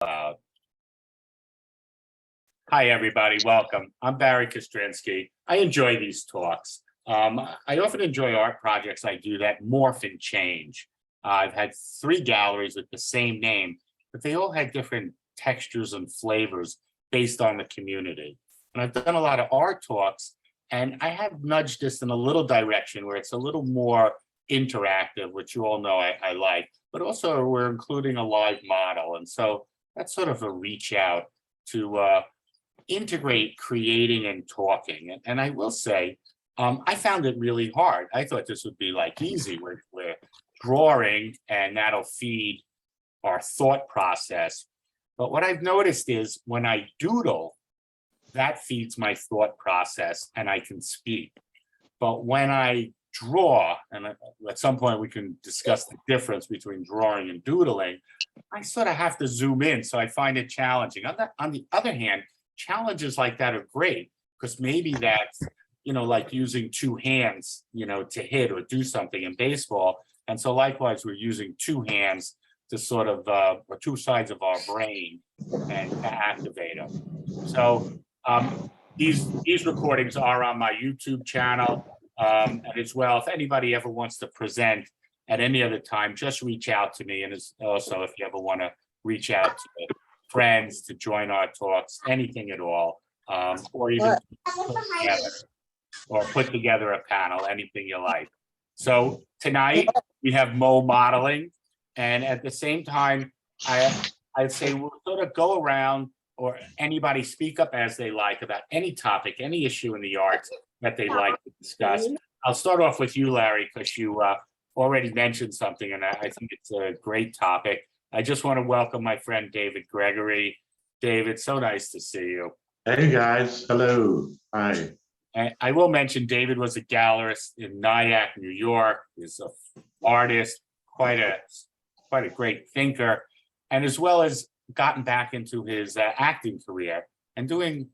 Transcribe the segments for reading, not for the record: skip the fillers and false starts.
Hi, everybody. Welcome. I'm Barry Kostrinsky. I enjoy these talks. I often enjoy art projects I do that morph and change. I've had 3 galleries with the same name, but they all had different textures and flavors based on the community. And I've done a lot of art talks, and I have nudged this in a little direction where it's a little more interactive, which you all know I like, but also we're including a live model. And so that's sort of a reach out to integrate creating and talking. And I will say, I found it really hard. I thought this would be like easy. We're drawing and that'll feed our thought process. But what I've noticed is when I doodle, that feeds my thought process and I can speak. But when I draw, and at some point we can discuss the difference between drawing and doodling, I sort of have to zoom in. So I find it challenging. On the other hand, challenges like that are great because maybe that's, like using 2 hands, to hit or do something in baseball. And so likewise, we're using 2 hands to sort of, or 2 sides of our brain and to activate them. So these recordings are on my YouTube channel. And as well, if anybody ever wants to present at any other time, just reach out to me. And also, if you ever want to reach out to friends to join our talks, anything at all, or even put together a panel, anything you like. So tonight we have Mo modeling, and at the same time, I'd say we'll sort of go around, or anybody speak up as they like about any topic, any issue in the arts that they'd like to discuss. I'll start off with you, Larry, because you already mentioned something, and I think it's a great topic. I just want to welcome my friend David Gregory. David, so nice to see you. Hey guys, hello, hi. And I will mention David was a gallerist in Nyack, New York. He's an artist, quite a great thinker, and as well as gotten back into his acting career and doing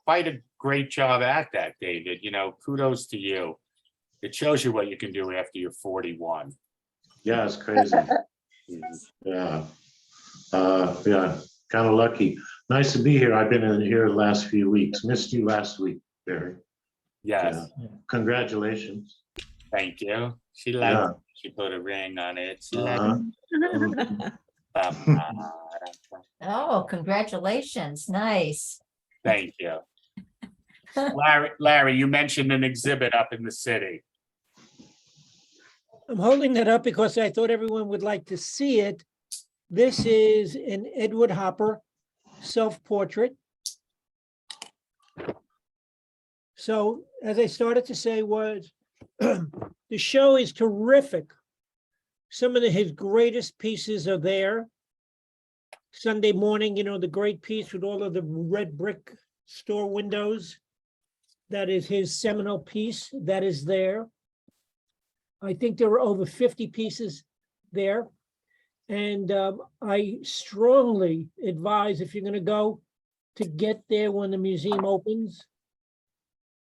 quite a great job at that, David. Kudos to you. It shows you what you can do after you're 41. Yeah, it's crazy. Yeah, kind of lucky. Nice to be here. I've been in here the last few weeks. Missed you last week, Barry. Yes. Yeah. Congratulations. Thank you. She liked it. She put a ring on it. She liked it. Oh, congratulations. Nice. Thank you. Larry, you mentioned an exhibit up in the city. I'm holding that up because I thought everyone would like to see it. This is an Edward Hopper self-portrait. So, as I started to say, was the show is terrific. Some of his greatest pieces are there. Sunday morning, the great piece with all of the red brick store windows. That is his seminal piece that is there. I think there were over 50 pieces there. And I strongly advise, if you're going to go, to get there when the museum opens.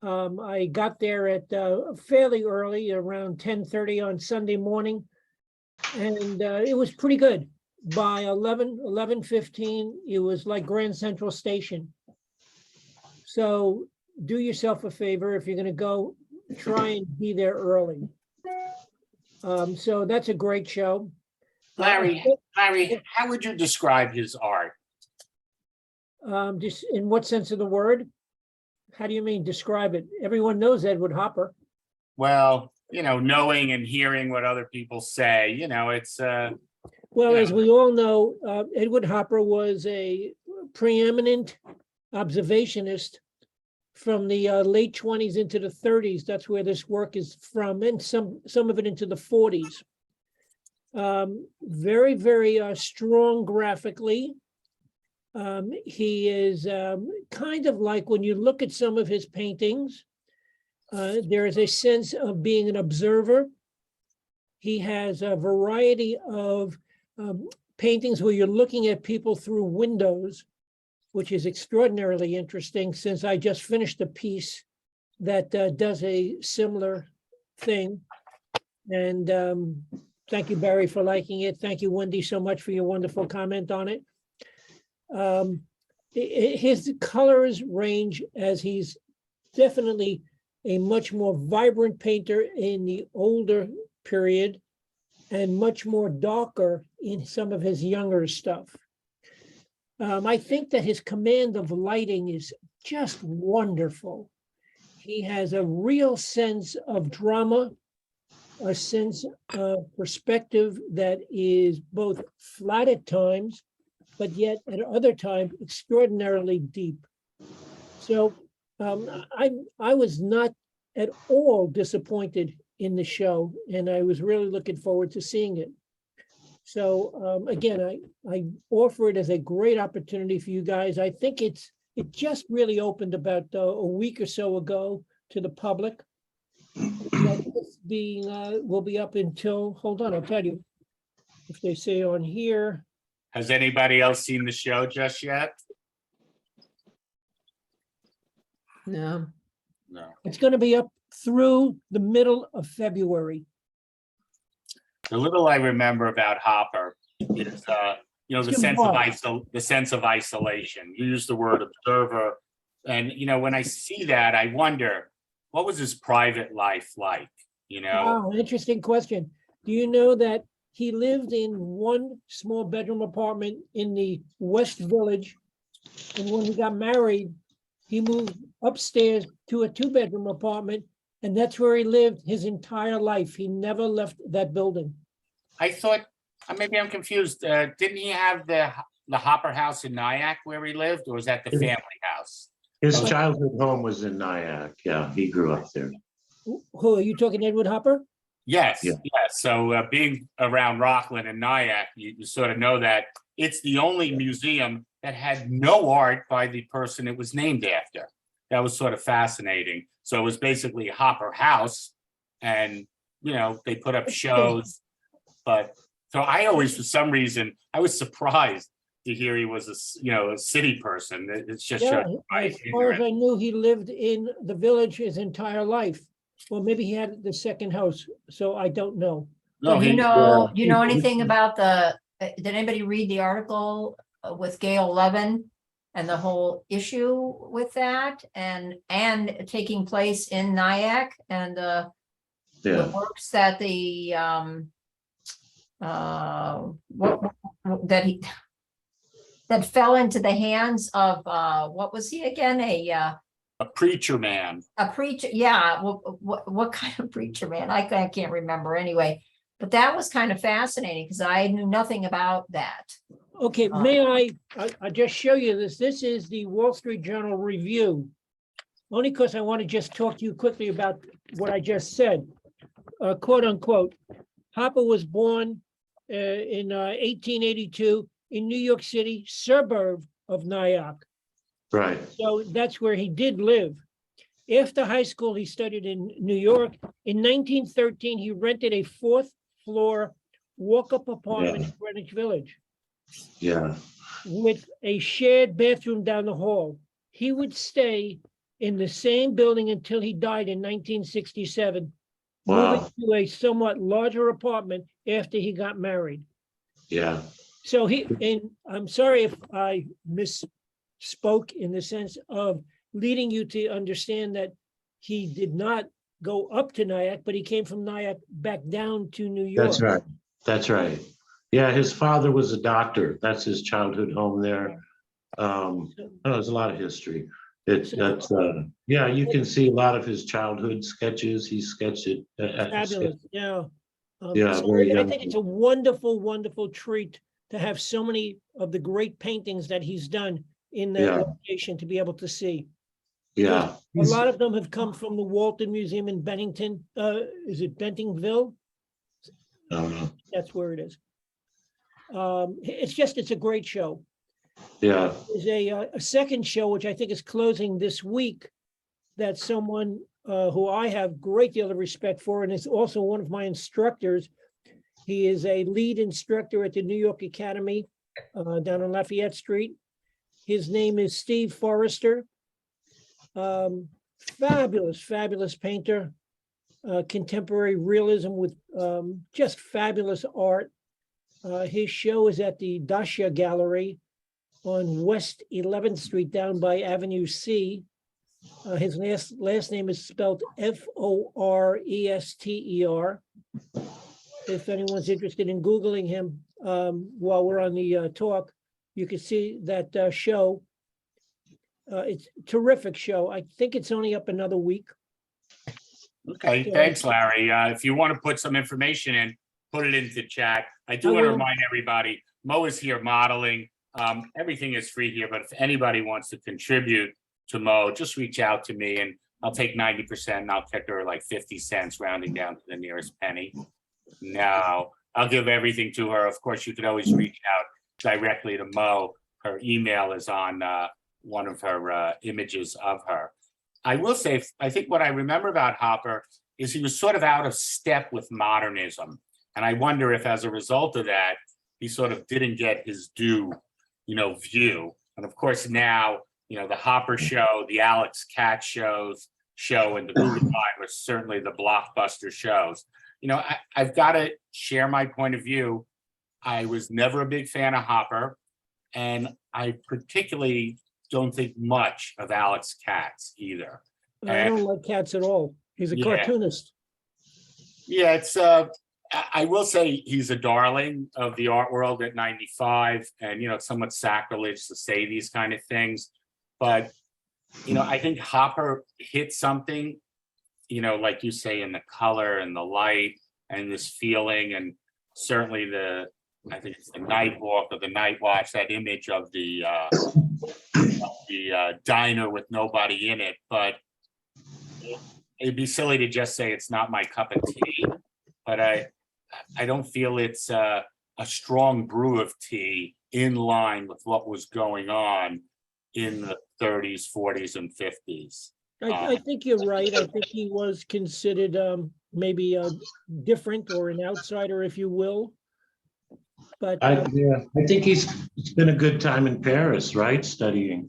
I got there at fairly early, around 10:30 on Sunday morning, and it was pretty good. By 11:15, it was like Grand Central Station. So do yourself a favor. If you're going to go, try and be there early. So that's a great show. Larry, how would you describe his art? Just in what sense of the word? How do you mean describe it? Everyone knows Edward Hopper. Well, knowing and hearing what other people say, it's well, as we all know, Edward Hopper was a preeminent observationist from the late 20s into the 30s. That's where this work is from, and some of it into the 40s. Very, very strong graphically. He is kind of like, when you look at some of his paintings, there is a sense of being an observer. He has a variety of paintings where you're looking at people through windows, which is extraordinarily interesting, since I just finished a piece that does a similar thing. And thank you, Barry, for liking it. Thank you, Wendy, so much for your wonderful comment on it. His colors range, as he's definitely a much more vibrant painter in the older period and much more darker in some of his younger stuff. I think that his command of lighting is just wonderful. He has a real sense of drama, a sense of perspective that is both flat at times, but yet at other times extraordinarily deep. So I was not at all disappointed in the show, and I was really looking forward to seeing it. So again, I offer it as a great opportunity for you guys. I think it just really opened about a week or so ago to the public. It's being will be up until, hold on, I'll tell you. If they say on here, Has anybody else seen the show just yet? No. No. it's going to be up through the middle of February. The little I remember about Hopper is, the sense of isolation. You use the word observer, and when I see that, I wonder what was his private life like. Wow, interesting question. Do you know that he lived in one small bedroom apartment in the West Village, and when he got married, he moved upstairs to a 2-bedroom apartment, and that's where he lived his entire life. He never left that building. I thought, maybe I'm confused. Didn't he have the Hopper house in Nyack where he lived, or was that the family house? His childhood home was in Nyack. Yeah, he grew up there. Who are you talking, Edward Hopper? Yes, Yeah. yes. So being around Rockland and Nyack, you sort of know that it's the only museum that had no art by the person it was named after. That was sort of fascinating. So it was basically a Hopper house, and they put up shows. But so I always, for some reason, I was surprised to hear he was a city person. It's just Yeah, my as far as ignorance. I knew, he lived in the village his entire life. Well, maybe he had the second house, so I don't know. No, Do you he- know, do you know anything about did anybody read the article with Gail Levin and the whole issue with that and taking place in Nyack and the works that that fell into the hands of what was he again? a preacher man. A preacher, yeah. What kind of preacher man? I can't remember anyway. But that was kind of fascinating because I knew nothing about that. Okay, may I just show you this? This is the Wall Street Journal review. Only because I want to just talk to you quickly about what I just said. Quote unquote, Hopper was born in 1882 in New York City, suburb of Nyack. Right. So that's where he did live. After high school, he studied in New York. In 1913, he rented a 4th-floor walk-up apartment in Greenwich Village. Yeah. With a shared bathroom down the hall. He would stay in the same building until he died in 1967, moving to a somewhat larger apartment after he got married. Yeah. So and I'm sorry if I misspoke in the sense of leading you to understand that he did not go up to Nyack, but he came from Nyack back down to New York. That's right. That's right. Yeah, his father was a doctor. That's his childhood home there. There's a lot of history. Yeah, you can see a lot of his childhood sketches. He sketched it. Fabulous, yeah. Yeah, So very I young. think it's a wonderful, wonderful treat to have so many of the great paintings that he's done in that location to be able to see. Yeah. A lot of them have come from the Walton Museum in Bennington. Is it Bentonville? That's where it is. It's a great show. Yeah. There's a second show, which I think is closing this week, that someone who I have great deal of respect for, and is also one of my instructors. He is a lead instructor at the New York Academy down on Lafayette Street. His name is Steve Forrester. Fabulous, fabulous painter. Contemporary realism with just fabulous art. His show is at the Dasha Gallery. on West 11th Street down by Avenue C. His last name is spelled Forester. If anyone's interested in Googling him while we're on the talk, you can see that show. It's a terrific show. I think it's only up another week. Okay, thanks, Larry. If you want to put some information in, put it into chat. I do I want to will. remind everybody, Mo is here modeling. Everything is free here, but if anybody wants to contribute to Mo, just reach out to me and I'll take 90% and I'll kick her like 50 cents, rounding down to the nearest penny. No, I'll give everything to her. Of course, you could always reach out directly to Mo. Her email is on one of her images of her. I will say, I think what I remember about Hopper is he was sort of out of step with modernism. And I wonder if as a result of that, he sort of didn't get his due, view. And of course, now, the Hopper show, the Alex Katz show, and the Guggenheim are certainly the blockbuster shows. I've got to share my point of view. I was never a big fan of Hopper, and I particularly don't think much of Alex Katz either. I don't like Katz at all. He's a Yeah. cartoonist. Yeah, it's I will say he's a darling of the art world at 95, and it's somewhat sacrilege to say these kind of things, but I think Hopper hit something, like you say, in the color and the light and this feeling, and certainly I think it's the Nighthawk or the Night Watch, that image of the diner with nobody in it. But it'd be silly to just say it's not my cup of tea. But I don't feel it's a strong brew of tea in line with what was going on in the 30s, 40s, and 50s. I think you're right. I think he was considered maybe different or an outsider, if you will. But I think it's been a good time in Paris, right? Studying.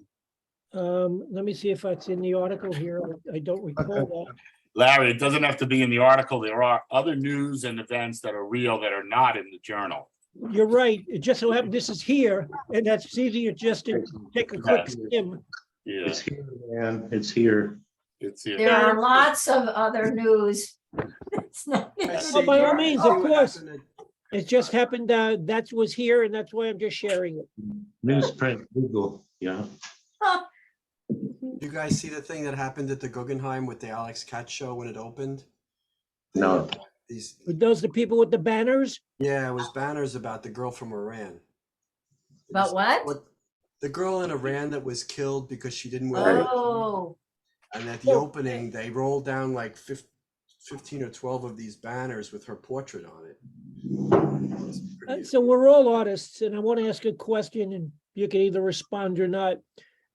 let me see if it's in the article here. I don't recall that. Larry, it doesn't have to be in the article. There are other news and events that are real that are not in the journal. You're right. It just so happened this is here, and that's easier just to take a quick Yes. skim. Yeah, It's here, man. It's here. it's here. There are lots of other news. It's not- Oh, by all means, of course. It just happened, that was here, and that's why I'm just sharing it. Newsprint, Google, yeah. You guys see the thing that happened at the Guggenheim with the Alex Katz show when it opened? No. These, Were those the people with the banners? yeah, it was banners about the girl from Iran. It About was- what? The girl in Iran that was killed because she didn't wear. Oh, And at the opening, they rolled down like 15 or 12 of these banners with her portrait on it. It was pretty- So we're all artists, and I want to ask a question, and you can either respond or not.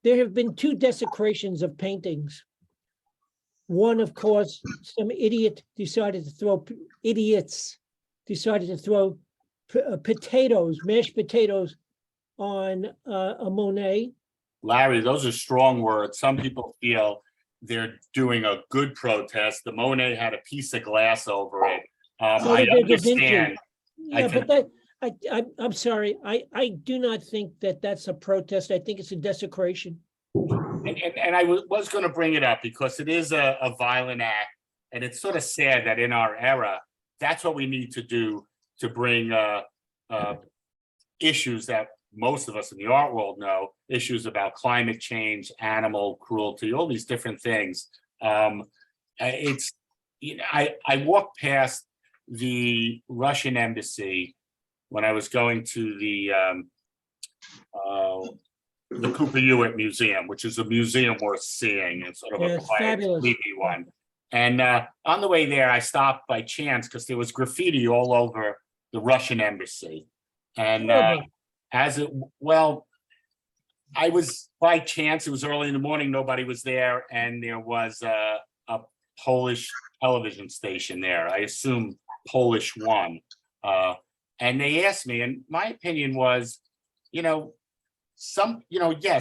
There have been 2 desecrations of paintings. One, of course, some idiots decided to throw potatoes, mashed potatoes on a Monet. Larry, those are strong words. Some people feel they're doing a good protest. The Monet had a piece of glass over it. So I did the Da Vinci. understand. Yeah, but that, I'm sorry, I do not think that that's a protest. I think it's a desecration. And I was going to bring it up because it is a violent act. And it's sort of sad that in our era, that's what we need to do to bring issues that most of us in the art world know, issues about climate change, animal cruelty, all these different things. It's, I walked past the Russian embassy when I was going to the Cooper Hewitt Museum, which is a museum worth seeing. It's sort of Yeah, a it's quiet, fabulous. sleepy one. And on the way there, I stopped by chance because there was graffiti all over the Russian embassy. And I was by chance, it was early in the morning, nobody was there, and there was a Polish television station there, I assume Polish One. And they asked me, and my opinion was, yes,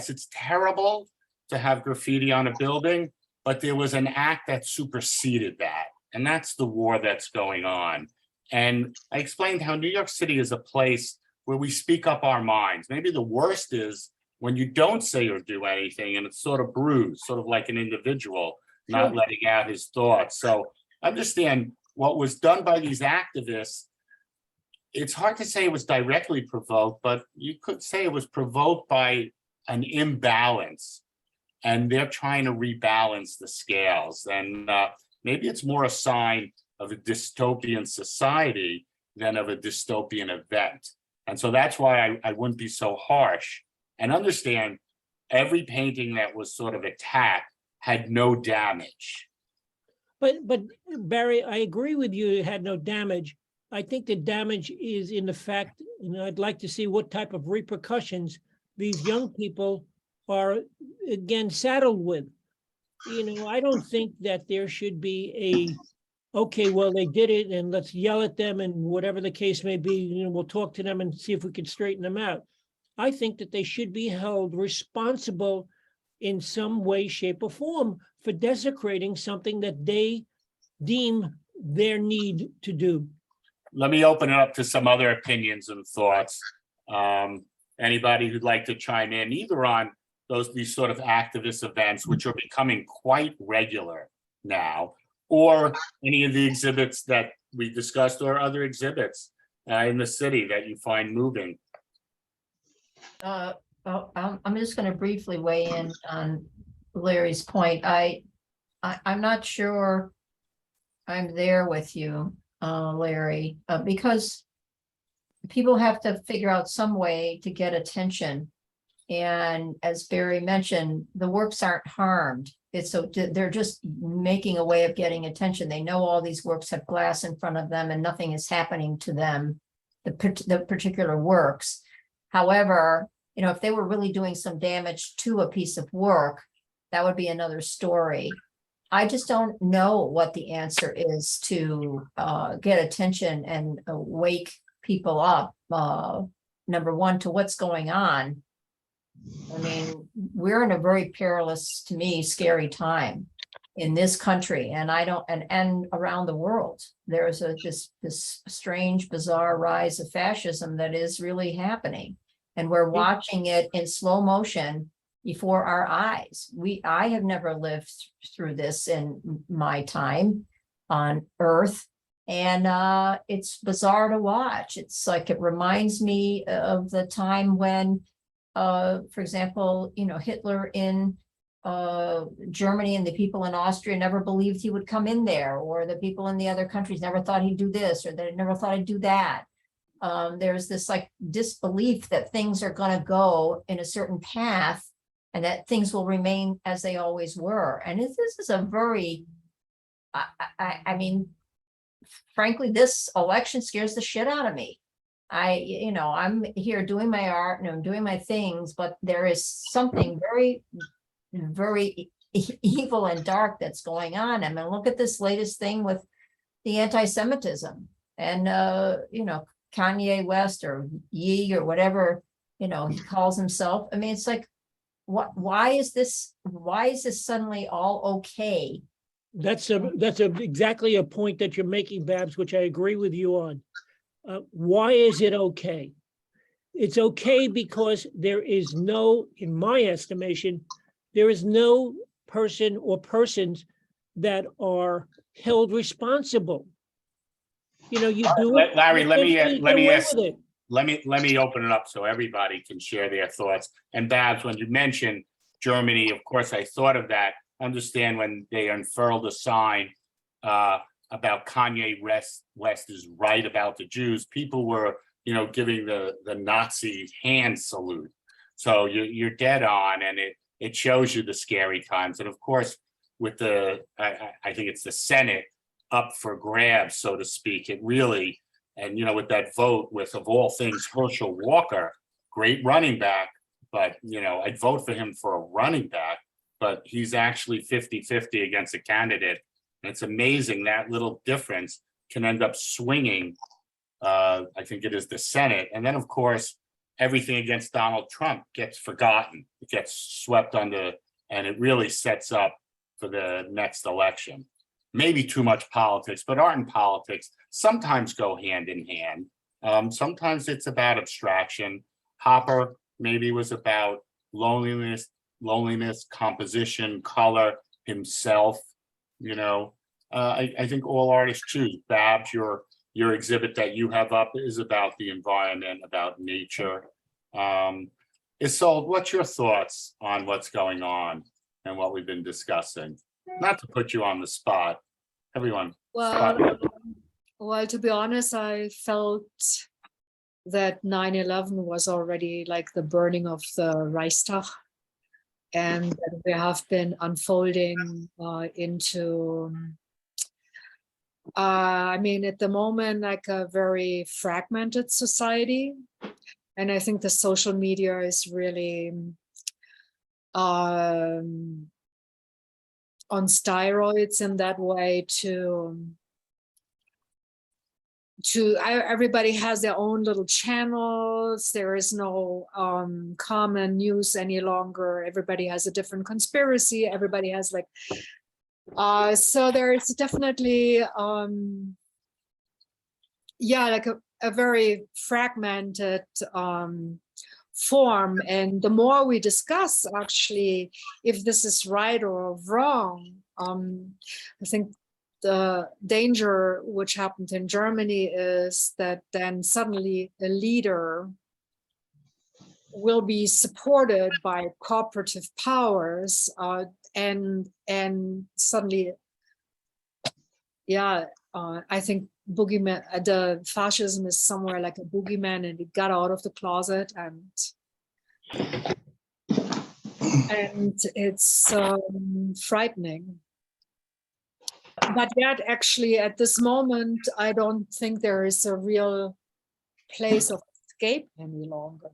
it's terrible to have graffiti on a building, but there was an act that superseded that. And that's the war that's going on. And I explained how New York City is a place where we speak up our minds. Maybe the worst is when you don't say or do anything and it's sort of bruised, sort of like an individual not Sure. letting out his thoughts. So understand what was done by these activists. It's hard to say it was directly provoked, but you could say it was provoked by an imbalance, and they're trying to rebalance the scales. And maybe it's more a sign of a dystopian society than of a dystopian event. And so that's why I wouldn't be so harsh, and understand every painting that was sort of attacked had no damage. But Barry, I agree with you, it had no damage. I think the damage is in the fact, and I'd like to see what type of repercussions these young people are again saddled with. I don't think that there should be okay, well, they did it and let's yell at them and whatever the case may be, we'll talk to them and see if we can straighten them out. I think that they should be held responsible in some way, shape, or form for desecrating something that they deem their need to do. Let me open it up to some other opinions and thoughts. Anybody who'd like to chime in, either on these sort of activist events, which are becoming quite regular now, or any of the exhibits that we discussed, or other exhibits in the city that you find moving. I'm just going to briefly weigh in on Larry's point. I'm not sure I'm there with you, Larry, because people have to figure out some way to get attention. And as Barry mentioned, the works aren't harmed. They're just making a way of getting attention. They know all these works have glass in front of them and nothing is happening to them, the particular works. However, if they were really doing some damage to a piece of work, that would be another story. I just don't know what the answer is to get attention and wake people up. Number one, to what's going on. I mean, we're in a very perilous, to me, scary time in this country, and and around the world. There's this strange, bizarre rise of fascism that is really happening, and we're watching it in slow motion before our eyes. I have never lived through this in my time on Earth, and it's bizarre to watch. It's like, it reminds me of the time when, for example, Hitler in Germany, and the people in Austria never believed he would come in there, or the people in the other countries never thought he'd do this, or they never thought he'd do that. There's this like disbelief that things are going to go in a certain path and that things will remain as they always were. And this is a very, I mean, frankly, this election scares the shit out of me. I'm here doing my art and I'm doing my things, but there is something very, very evil and dark that's going on. I mean, look at this latest thing with the anti-Semitism and, Kanye West or Ye or whatever, he calls himself. I mean, it's like, why is this suddenly all okay? That's exactly a point that you're making, Babs, which I agree with you on. Why is it okay? It's okay because there is no, in my estimation, there is no person or persons that are held responsible. You do it. Larry, let me me open it up so everybody can share their thoughts. And Babs, when you mentioned Germany, of course, I thought of that. Understand when they unfurled a sign about Kanye West is right about the Jews, people were, giving the Nazi hand salute. So you're dead on, and it shows you the scary times. And of course, with I think it's the Senate up for grabs, so to speak, it really, and with that vote with, of all things, Herschel Walker, great running back, but I'd vote for him for a running back, but he's actually 50-50 against a candidate. And it's amazing that little difference can end up swinging, I think it is the Senate. And then, of course, everything against Donald Trump gets forgotten. It gets swept under, and it really sets up for the next election. Maybe too much politics, but art and politics sometimes go hand in hand. Sometimes it's about abstraction. Hopper maybe was about, loneliness, composition, color, himself. I think all artists choose. Babs, your exhibit that you have up is about the environment, about nature. Isolde, what's your thoughts on what's going on and what we've been discussing? Not to put you on the spot, everyone. Well, to be honest, I felt that 9/11 was already like the burning of the Reichstag, and that we have been unfolding into, at the moment, like a very fragmented society. And I think the social media is really on steroids in that way everybody has their own little channels. There is no common news any longer. Everybody has a different conspiracy. Everybody has like, so there is definitely, like a very fragmented form. And the more we discuss actually, if this is right or wrong, I think the danger which happened in Germany is that then suddenly a leader will be supported by cooperative powers, and suddenly, I think the fascism is somewhere like a boogeyman, and it got out of the closet, and it's frightening. But yet, actually, at this moment, I don't think there is a real place of escape any longer.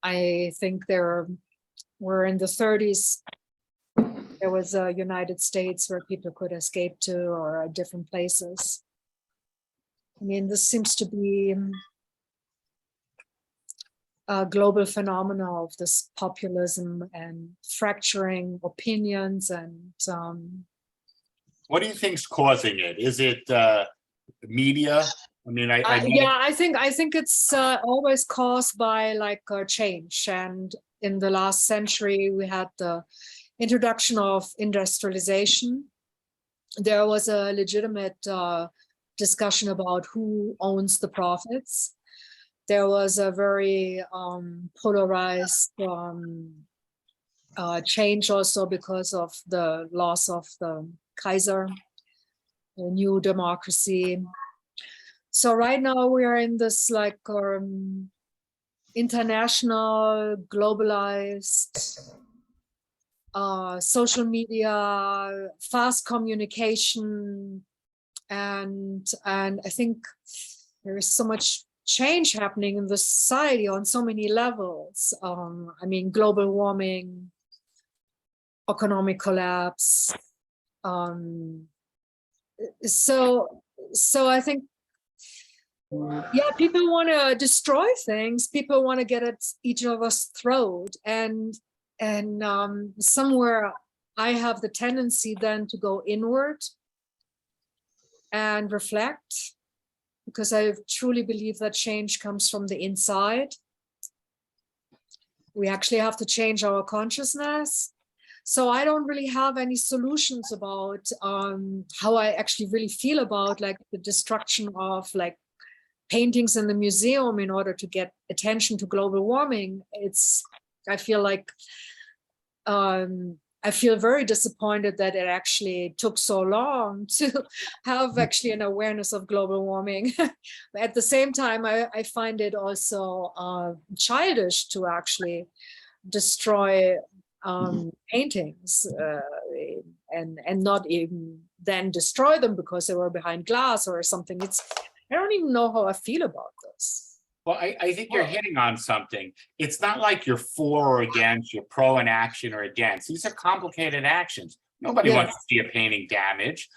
I think we're in the 30s. There was a United States where people could escape to, or different places. I mean, this seems to be a global phenomenon of this populism and fracturing opinions and. What do you think's causing it? Is it media? I mean, I think it's always caused by like a change. And in the last century, we had the introduction of industrialization. There was a legitimate discussion about who owns the profits. There was a very polarized change also because of the loss of the Kaiser, a new democracy. So right now we are in this like international, globalized, social media, fast communication, and I think there is so much change happening in the society on so many levels. I mean, global warming, economic collapse. So I think, people want to destroy things. People want to get at each other's throat, and somewhere I have the tendency then to go inward and reflect, because I truly believe that change comes from the inside. We actually have to change our consciousness. So I don't really have any solutions about how I actually really feel about like the destruction of like paintings in the museum in order to get attention to global warming. I feel like I feel very disappointed that it actually took so long to have actually an awareness of global warming. At the same time, I find it also childish to actually destroy paintings and not even then destroy them because they were behind glass or something. I don't even know how I feel about this. Well, I think you're hitting on something. It's not like you're for or against, you're pro an action or against. These are complicated actions. Nobody wants to see a painting damaged.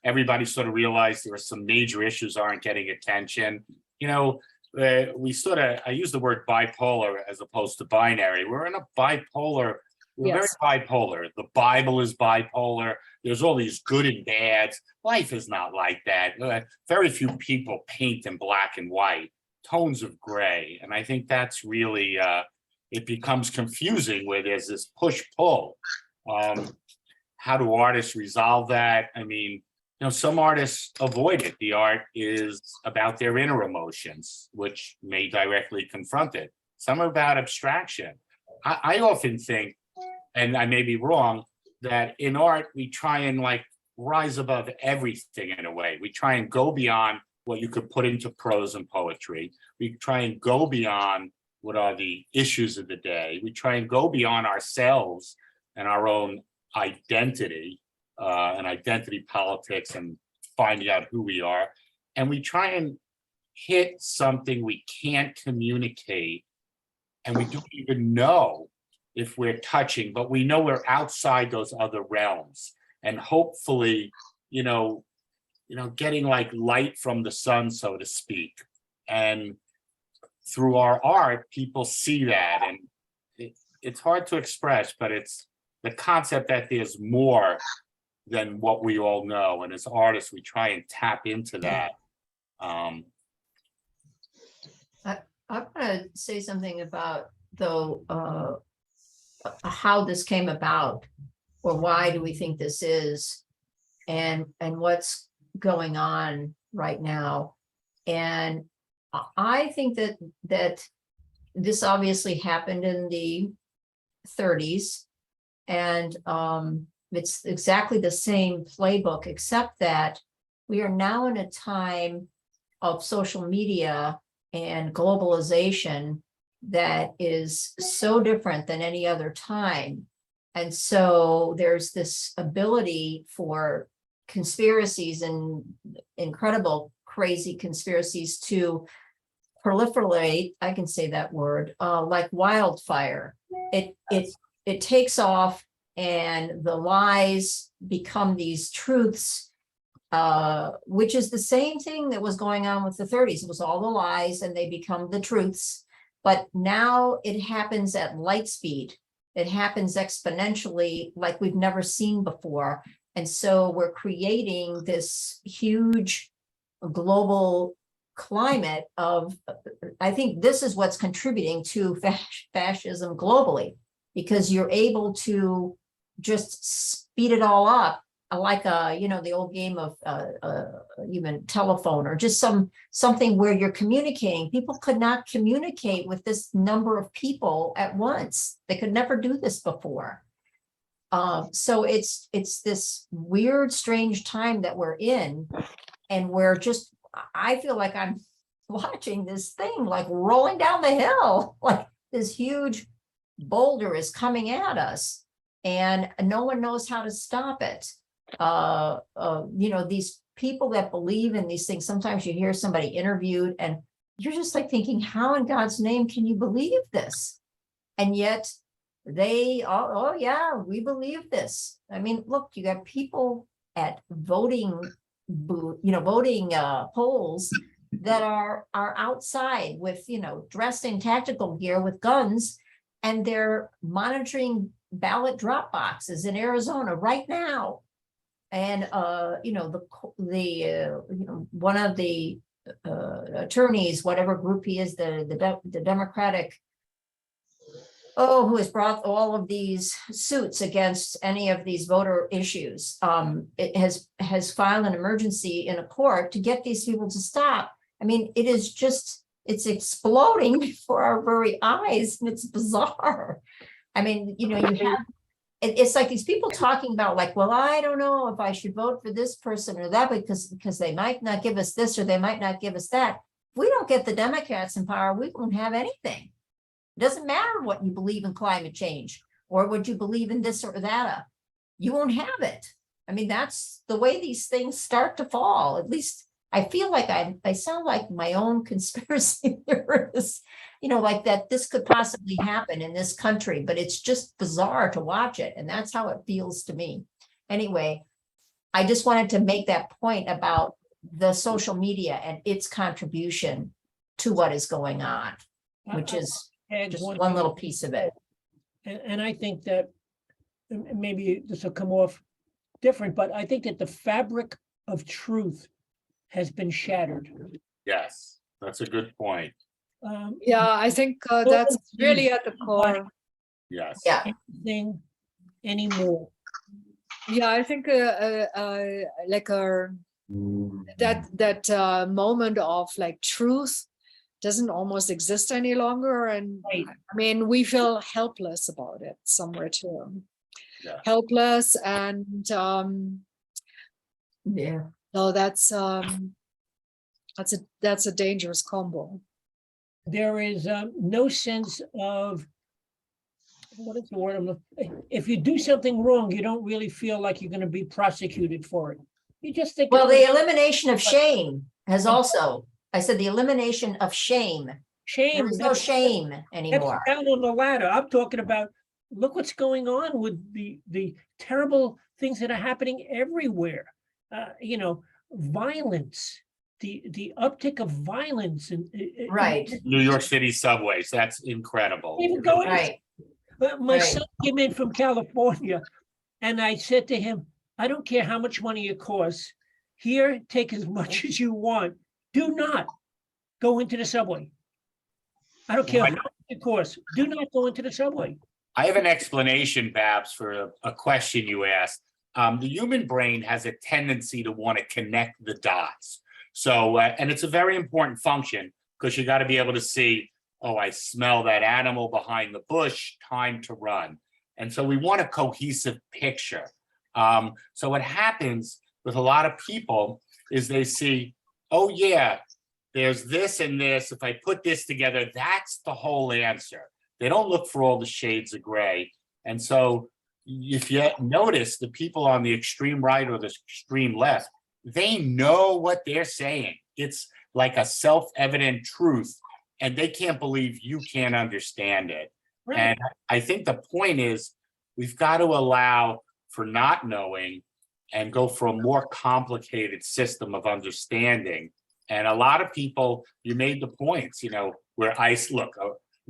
Everybody sort of realized there were some major issues aren't getting attention. I use the word bipolar as opposed to binary. We're in a bipolar. We're very bipolar. The Bible is bipolar. There's all these good and bads. Life is not like that. Very few people paint in black and white, tones of gray. And I think that's really it becomes confusing where there's this push-pull. How do artists resolve that? I mean, some artists avoid it. The art is about their inner emotions, which may directly confront it. Some are about abstraction. I often think, and I may be wrong, that in art, we try and rise above everything in a way. We try and go beyond what you could put into prose and poetry. We try and go beyond what are the issues of the day. We try and go beyond ourselves and our own identity and identity politics and finding out who we are. And we try and hit something we can't communicate, and we don't even know if we're touching, but we know we're outside those other realms. And hopefully, getting light from the sun, so to speak. And through our art, people see that. And it's hard to express, but it's the concept that there's more than what we all know. And as artists, we try and tap into that. I want to say something about, though, how this came about, or why do we think this is, and what's going on right now. And I think that this obviously happened in the 30s, and it's exactly the same playbook, except that we are now in a time of social media and globalization that is so different than any other time. And so there's this ability for conspiracies and incredible, crazy conspiracies to proliferate, I can say that word, like wildfire. It takes off, and the lies become these truths, which is the same thing that was going on with the 30s. It was all the lies and they become the truths. But now it happens at light speed. It happens exponentially like we've never seen before. And so we're creating this huge global climate of, I think this is what's contributing to fascism globally, because you're able to just speed it all up, like the old game of even telephone, or just something where you're communicating. People could not communicate with this number of people at once. They could never do this before. So it's this weird, strange time that we're in, and I feel like I'm watching this thing like rolling down the hill, like this huge boulder is coming at us, and no one knows how to stop it. These people that believe in these things, sometimes you hear somebody interviewed and you're just thinking, how in God's name can you believe this? And yet they, oh yeah, we believe this. I mean, look, you got people at voting polls that are outside with, dressed in tactical gear with guns, and they're monitoring ballot drop boxes in Arizona right now. And one of the attorneys, whatever group he is, the Democratic, who has brought all of these suits against any of these voter issues, it has filed an emergency in a court to get these people to stop. I mean, it's exploding before our very eyes, and it's bizarre. I mean, you have, it's like these people talking about well, I don't know if I should vote for this person or that because they might not give us this or they might not give us that. If we don't get the Democrats in power, we won't have anything. It doesn't matter what you believe in climate change or what you believe in this or that. You won't have it. I mean, that's the way these things start to fall. At least I feel like I sound like my own conspiracy theorist, like that this could possibly happen in this country, but it's just bizarre to watch it. And that's how it feels to me. Anyway, I just wanted to make that point about the social media and its contribution to what is going on, which is just one little piece of it. And I think that maybe this will come off different, but I think that the fabric of truth has been shattered. Yes, that's a good point. Yeah, I think that's really at the core. Yes. Yeah. Thing anymore. Yeah, I think like that moment of like truth doesn't almost exist any longer, and Right. I mean we feel helpless about it somewhere too. Yeah. Helpless, and Yeah. so that's a dangerous combo. There is no sense of, what is the word I'm looking, if you do something wrong, you don't really feel like you're going to be prosecuted for it. You just think. Well, it's the elimination of shame has also, I said the elimination of shame. There shame. is no shame anymore. That's down on the ladder. I'm talking about, look what's going on with the terrible things that are happening everywhere. Violence, the uptick of violence and Right. New York City subways, that's incredible. Even going, Right. my Right. son came in from California, and I said to him, I don't care how much money it costs. Here, take as much as you want. Do not go into the subway. I don't care how much it costs. Do not go into the subway. I have an explanation, Babs, for a question you asked. The human brain has a tendency to want to connect the dots. So, and it's a very important function because you got to be able to see, oh, I smell that animal behind the bush, time to run. And so we want a cohesive picture. So what happens with a lot of people is they see, oh yeah, there's this and this. If I put this together, that's the whole answer. They don't look for all the shades of gray. And so if you notice the people on the extreme right or the extreme left, they know what they're saying. It's like a self-evident truth, and they can't believe you can't understand it. Right. And I think the point is we've got to allow for not knowing and go for a more complicated system of understanding. And a lot of people, you made the points, where look,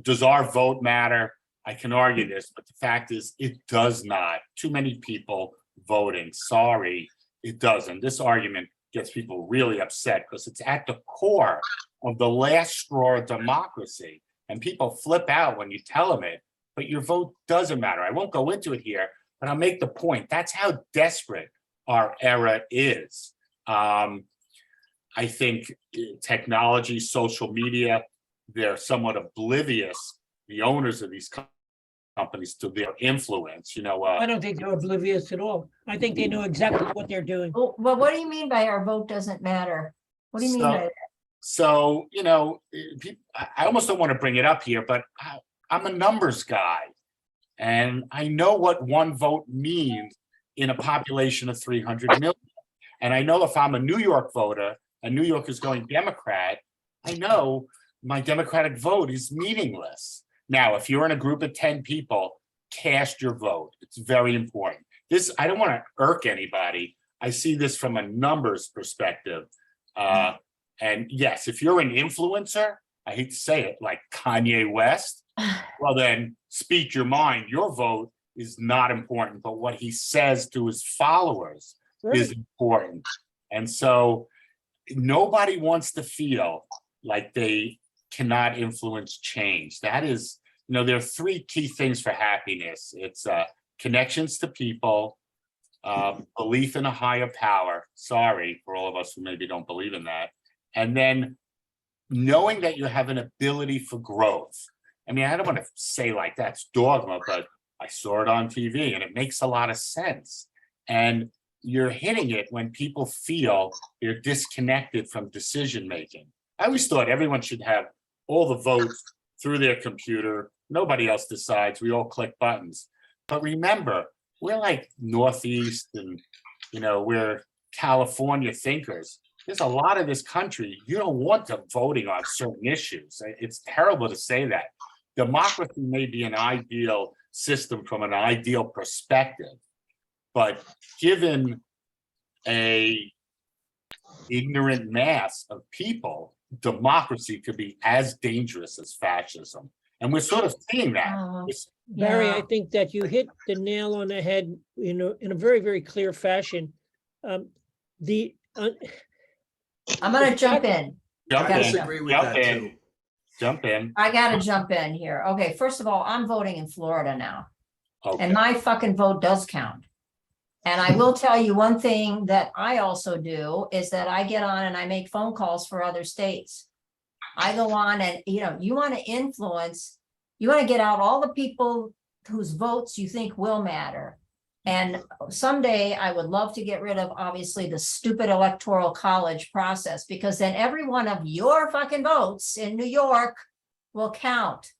does our vote matter? I can argue this, but the fact is it does not. Too many people voting. Sorry, it doesn't. This argument gets people really upset because it's at the core of the last straw of democracy. And people flip out when you tell them it, but your vote doesn't matter. I won't go into it here, but I'll make the point. That's how desperate our era is. I think technology, social media, they're somewhat oblivious, the owners of these companies, to their influence. I don't think they're oblivious at all. I think they know exactly what they're doing. Well, what do you mean by our vote doesn't matter? What do you mean by that? So, I almost don't want to bring it up here, but I'm a numbers guy. And I know what one vote means in a population of 300 million. And I know if I'm a New York voter and New York is going Democrat, I know my Democratic vote is meaningless. Now, if you're in a group of 10 people, cast your vote. It's very important. I don't want to irk anybody. I see this from a numbers perspective. And yes, if you're an influencer, I hate to say it, like Kanye West, well then speak your mind. Your vote is not important, but what he says to his followers is important. And so nobody wants to feel like they cannot influence change. That is, there are three key things for happiness. It's connections to people, belief in a higher power. Sorry for all of us who maybe don't believe in that. And then knowing that you have an ability for growth. I mean, I don't want to say like that's dogma, but I saw it on TV and it makes a lot of sense. And you're hitting it when people feel they're disconnected from decision making. I always thought everyone should have all the votes through their computer. Nobody else decides. We all click buttons. But remember, we're like Northeast and, we're California thinkers. There's a lot of this country, you don't want them voting on certain issues. It's terrible to say that. Democracy may be an ideal system from an ideal perspective, but given a ignorant mass of people, democracy could be as dangerous as fascism. And we're sort of seeing that. Barry, Yeah. I think that you hit the nail on the head, in a very, very clear fashion. I'm gonna jump in. Jump I in, disagree with jump that in. too. jump in. I gotta jump in here. Okay, first of all, I'm voting in Florida now, Okay. and my fucking vote does count. And I will tell you one thing that I also do is that I get on and I make phone calls for other states. I go on and, you want to influence, you want to get out all the people whose votes you think will matter. And someday I would love to get rid of, obviously, the stupid electoral college process, because then every one of your fucking votes in New York will count.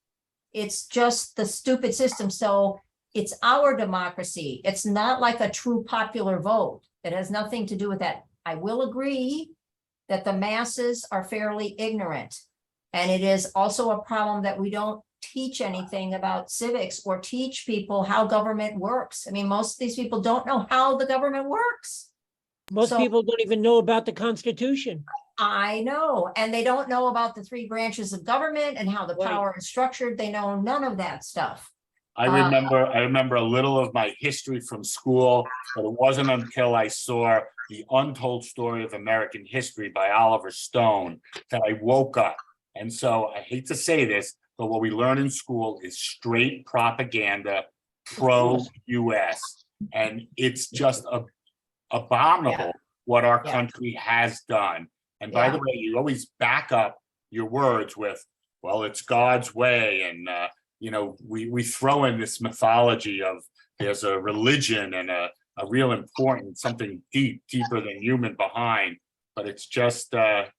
It's just the stupid system. So it's our democracy. It's not like a true popular vote. It has nothing to do with that. I will agree that the masses are fairly ignorant. And it is also a problem that we don't teach anything about civics or teach people how government works. I mean, most of these people don't know how the government works. Most So- people don't even know about the Constitution. I know, and they don't know about the three branches of government and how the Right. power is structured. They know none of that stuff. I remember a little of my history from school, but it wasn't until I saw The Untold Story of American History by Oliver Stone that I woke up. And so I hate to say this, but what we learn in school is straight propaganda pro-US. And it's just abominable what our Yeah. country has done. And by Yeah. the way, you always back up your words with, well, it's God's way. And, we throw in this mythology of there's a religion and a real important, something deeper than human behind, but it's just a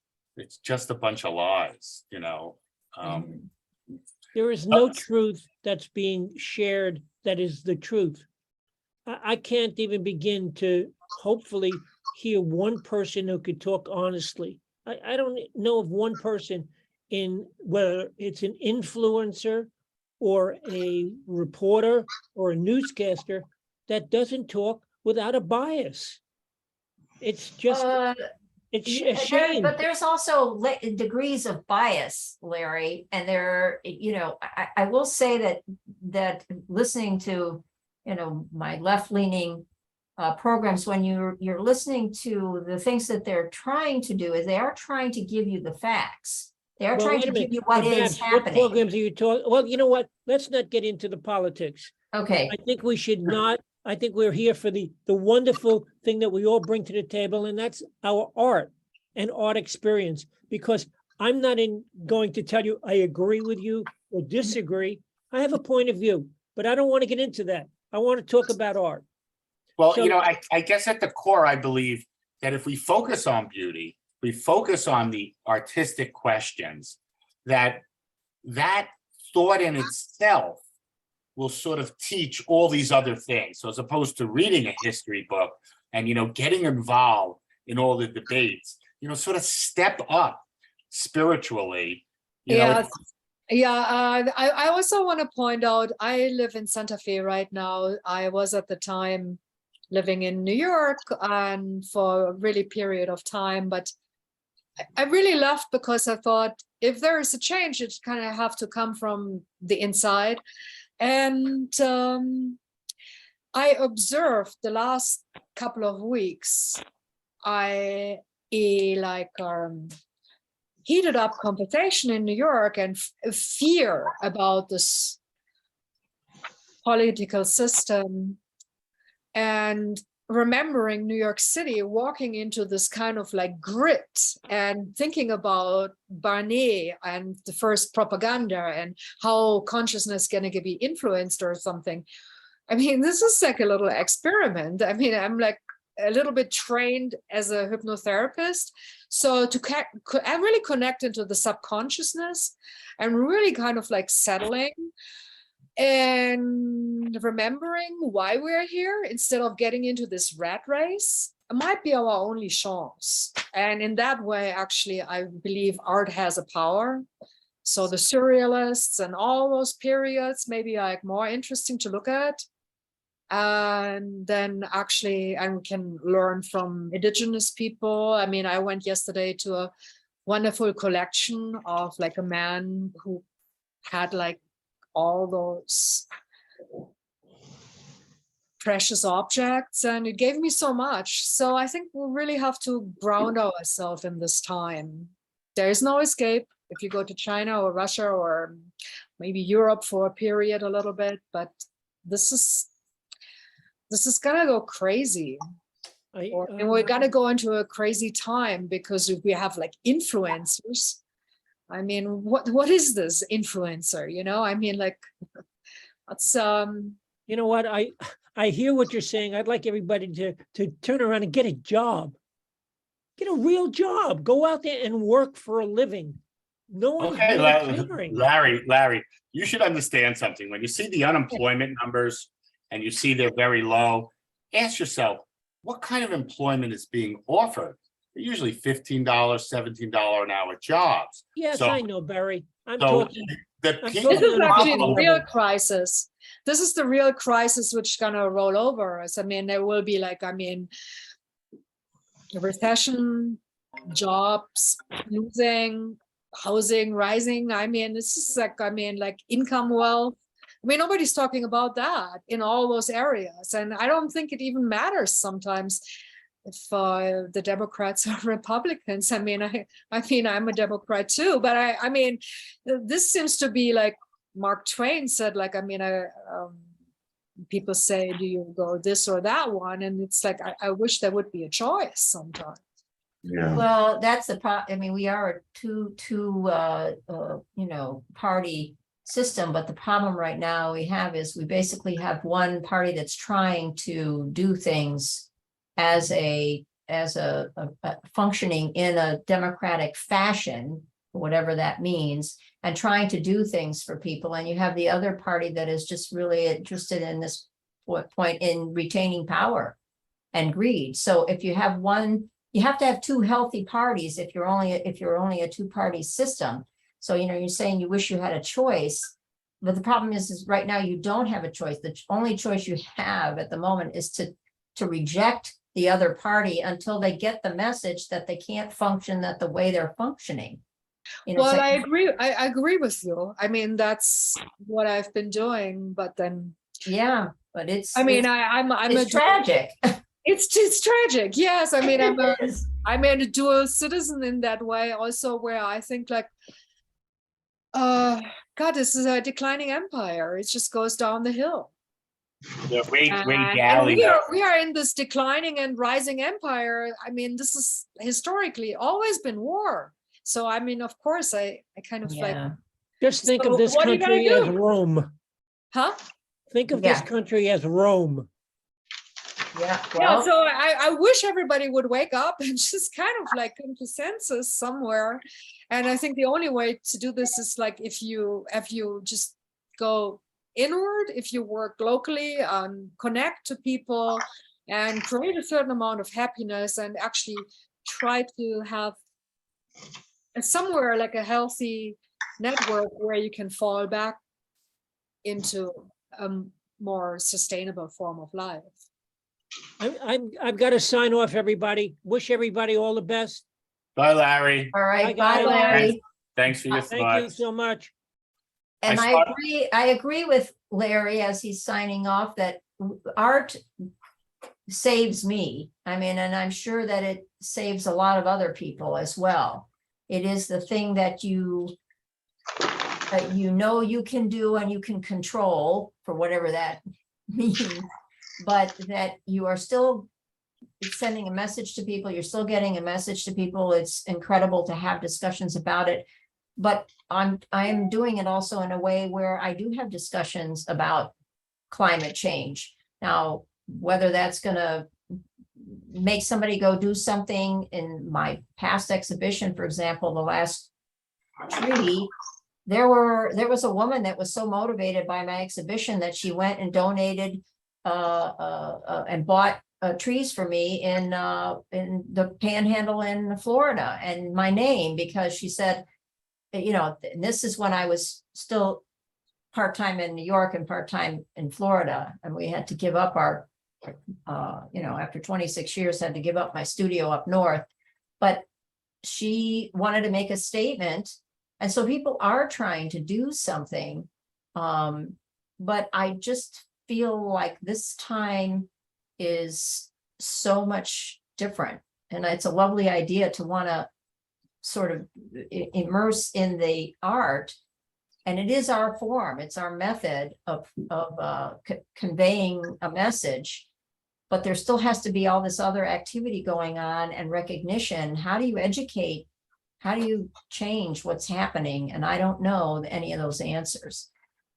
bunch of lies, There is no truth that's being shared that is the truth. I can't even begin to hopefully hear one person who could talk honestly. I don't know of one person, in whether it's an influencer or a reporter or a newscaster, that doesn't talk without a bias. It's just, it's a Yeah, shame. but there's also degrees of bias, Larry, and I will say that listening to, my left-leaning programs, when you're listening to the things that they're trying to do, is they are trying to give you the facts. They are Well, trying wait to a give minute. you what is Babs, what happening. programs are you talking? Well, you know what? Let's not get into the politics. Okay, I think we should not. I think we're here for the wonderful thing that we all bring to the table, and that's our art and art experience. Because I'm not going to tell you I agree with you or disagree. I have a point of view, but I don't want to get into that. I want to talk about art. Well, So- I guess at the core, I believe that if we focus on beauty, we focus on the artistic questions, that thought in itself will sort of teach all these other things. So as opposed to reading a history book and, getting involved in all the debates, sort of step up spiritually. Yeah. I also want to point out, I live in Santa Fe right now. I was at the time living in New York and for a really period of time, but I really left because I thought if there is a change, it kind of have to come from the inside. And I observed the last couple of weeks, heated up conversation in New York and fear about this political system, and remembering New York City, walking into this kind of like grit and thinking about Barney and the first propaganda and how consciousness going to be influenced or something. I mean, this is like a little experiment. I mean, I'm like a little bit trained as a hypnotherapist. So I really connect into the subconsciousness and really kind of like settling and remembering why we're here instead of getting into this rat race. It might be our only chance. And in that way, actually, I believe art has a power. So the surrealists and all those periods maybe are like more interesting to look at. And then actually, and we can learn from indigenous people. I mean, I went yesterday to a wonderful collection of like a man who had like all those precious objects, and it gave me so much. So I think we really have to ground ourselves in this time. There is no escape. if you go to China or Russia or maybe Europe for a period a little bit, but this is gonna go crazy. And we're gonna go into a crazy time because if we have like influencers. I mean, what is this influencer? You know, I mean, like, it's You know what? I hear what you're saying. I'd like everybody to turn around and get a job. Get a real job. Go out there and work for a living. No one's Okay, really caring. Larry, you should understand something. When you see the unemployment numbers and you see they're very low, ask yourself, what kind of employment is being offered? They're usually $15, $17 an hour jobs. Yes, So- I know, Barry. I'm So talking. the I'm people. this is talking actually about the level. real crisis. This is the real crisis which is gonna roll over us. I mean, there will be like, I mean, a recession, jobs losing, housing rising. I mean, this is like, I mean, like income wealth. I mean, nobody's talking about that in all those areas. And I don't think it even matters sometimes if the Democrats are Republicans. I mean, I'm a Democrat too, but I mean, this seems to be like Mark Twain said, like, I mean, people say, do you go this or that one? And it's like, I wish there would be a choice sometimes. Yeah. Well, that's the I mean, we are a two party system, but the problem right now we have is we basically have one party that's trying to do things as a functioning in a democratic fashion, whatever that means, and trying to do things for people. And you have the other party that is just really interested in this point in retaining power and greed. So if you have one, you have to have two healthy parties if you're only a two-party system. So, you're saying you wish you had a choice, but the problem is right now you don't have a choice. The only choice you have at the moment is to reject the other party until they get the message that they can't function that the way they're functioning. Well, I agree. I agree with you. I mean, that's what I've been doing, but then. Yeah, but it's. I mean, it's tragic. It's tragic. Yes, I mean, It is. I'm a dual citizen in that way also, where I think like, God, this is a declining empire. It just goes down the hill. The Ray And Galley. we are in this declining and rising empire. I mean, this is historically always been war. So, I mean, of course, I kind of like. Yeah. Just think So of this what are you gonna country as do? Rome. Huh? Think of this Yeah. country as Rome. Yeah. Yeah, Well, so I wish everybody would wake up and just kind of like come to senses somewhere. And I think the only way to do this is like if you just go inward, if you work locally, connect to people and create a certain amount of happiness and actually try to have somewhere like a healthy network where you can fall back into a more sustainable form of life. I've got to sign off, everybody. Wish everybody all the best. Bye, Larry. all right. Bye, Bye, guys. Larry. Thanks for your Thank you thoughts. so much. And I I saw- agree with Larry as he's signing off that art saves me. I mean, and I'm sure that it saves a lot of other people as well. It is the thing that you you can do and you can control for whatever that means, but that you are still sending a message to people. You're still getting a message to people. It's incredible to have discussions about it. But I am doing it also in a way where I do have discussions about climate change. Now, whether that's going to make somebody go do something in my past exhibition, for example, the last tree, there was a woman that was so motivated by my exhibition that she went and donated and bought trees for me in the Panhandle in Florida and my name, because she said, and this is when I was still part-time in New York and part-time in Florida, and we had to give up our after 26 years had to give up my studio up north, but she wanted to make a statement. And so people are trying to do something. But I just feel like this time is so much different. And it's a lovely idea to want to sort of immerse in the art. And it is our form, it's our method of conveying a message. But there still has to be all this other activity going on and recognition. How do you educate? How do you change what's happening? And I don't know any of those answers.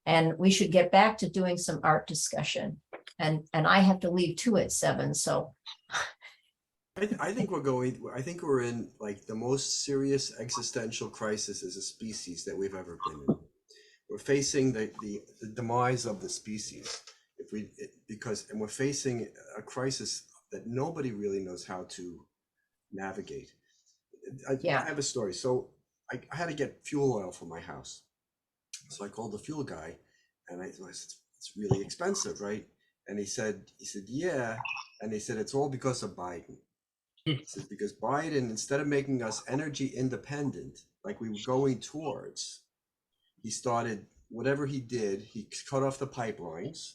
And we should get back to doing some art discussion. And I have to leave too at 7, so. I think we're in like the most serious existential crisis as a species that we've ever been in. We're facing the demise of the species. And we're facing a crisis that nobody really knows how to navigate. I have a story. So I had to get fuel oil for my house. So I called the fuel guy and I said, it's really expensive, right? And he said, yeah. And he said, it's all because of Biden. He says, because Biden, instead of making us energy independent, like we were going towards, he started, whatever he did, he cut off the pipelines.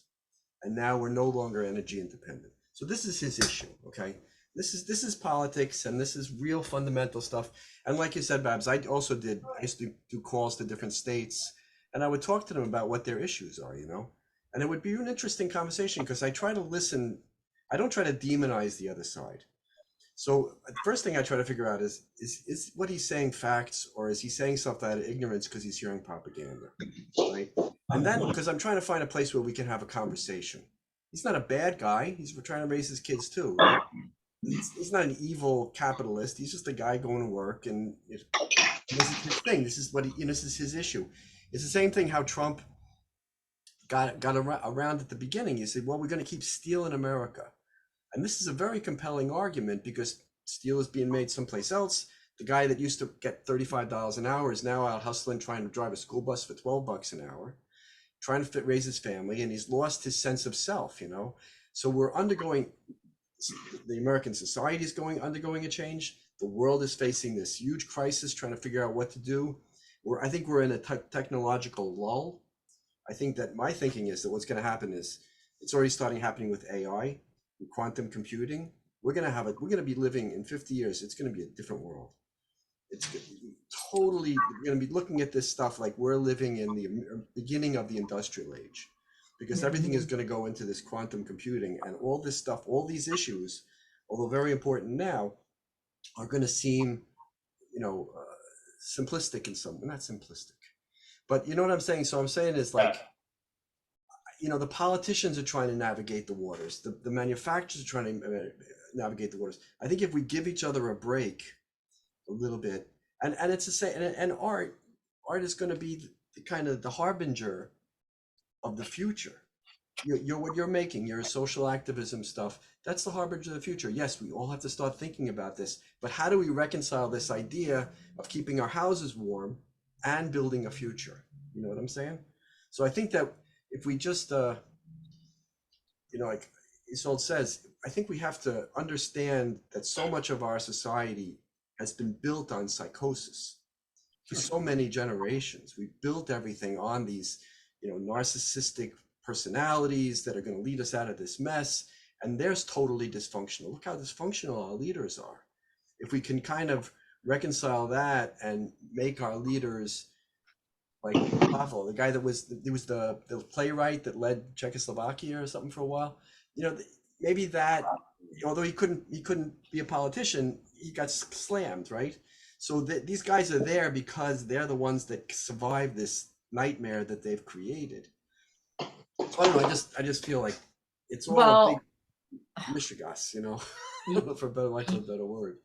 And now we're no longer energy independent. So this is his issue, okay? This is politics, and this is real fundamental stuff. And like you said, Babs, I used to do calls to different states, and I would talk to them about what their issues are, you know? And it would be an interesting conversation because I try to listen. I don't try to demonize the other side. So the first thing I try to figure out is what he's saying facts, or is he saying something out of ignorance because he's hearing propaganda, right? And then, because I'm trying to find a place where we can have a conversation. He's not a bad guy. He's trying to raise his kids too. Right? He's not an evil capitalist. He's just a guy going to work, and this is his thing. This is what this is his issue. It's the same thing how Trump got around at the beginning. He said, well, we're going to keep steel in America. And this is a very compelling argument because steel is being made someplace else. The guy that used to get $35 an hour is now out hustling, trying to drive a school bus for $12 an hour, trying to raise his family, and he's lost his sense of self, you know? So we're undergoing, the American society is undergoing a change. The world is facing this huge crisis, trying to figure out what to do. I think we're in a technological lull. I think that my thinking is that what's going to happen is, it's already happening with AI, quantum computing. We're going to be living in 50 years. It's going to be a different world. It's totally, we're going to be looking at this stuff like we're living in the beginning of the industrial age, because everything is going to go into this quantum computing, and all this stuff, all these issues, although very important now, are going to seem, simplistic in some, not simplistic, but you know what I'm saying? So I'm saying is like, the politicians are trying to navigate the waters. The manufacturers are trying to navigate the waters. I think if we give each other a break a little bit, and it's the same, and art is going to be the kind of the harbinger of the future. What you're making, your social activism stuff, that's the harbinger of the future. Yes, we all have to start thinking about this, but how do we reconcile this idea of keeping our houses warm and building a future? You know what I'm saying? So I think that if we just, like Isolde says, I think we have to understand that so much of our society has been built on psychosis for so many generations. We built everything on these, narcissistic personalities that are going to lead us out of this mess. And there's totally dysfunctional. Look how dysfunctional our leaders are. If we can kind of reconcile that and make our leaders like Pavel, the guy that was the playwright that led Czechoslovakia or something for a while, maybe that, although he couldn't be a politician, he got slammed, right? So these guys are there because they're the ones that survived this nightmare that they've created. So I don't know, I just feel like it's all a big mishigas, for lack of a better word.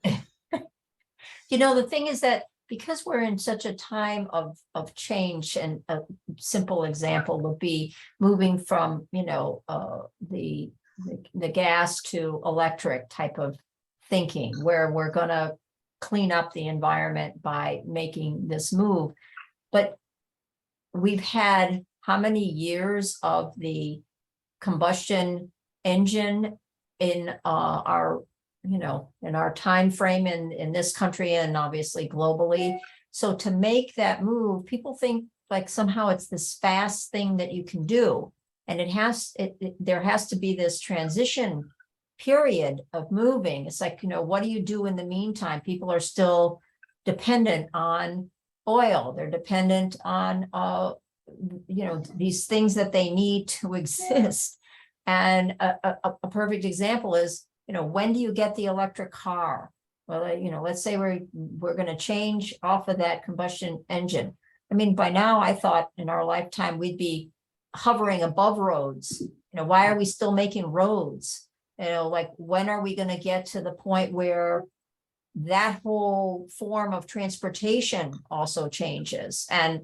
The thing is that because we're in such a time of change, and a simple example would be moving from, the gas to electric type of thinking, where we're going to clean up the environment by making this move. But we've had how many years of the combustion engine in our time frame in this country, and obviously globally. So to make that move, people think like somehow it's this fast thing that you can do, and there has to be this transition period of moving. It's like, what do you do in the meantime? People are still dependent on oil. They're dependent on, these things that they need to exist. And a perfect example is, when do you get the electric car? Well, let's say we're going to change off of that combustion engine. I mean, by now I thought in our lifetime we'd be hovering above roads. Why are we still making roads? Like, when are we going to get to the point where that whole form of transportation also changes, and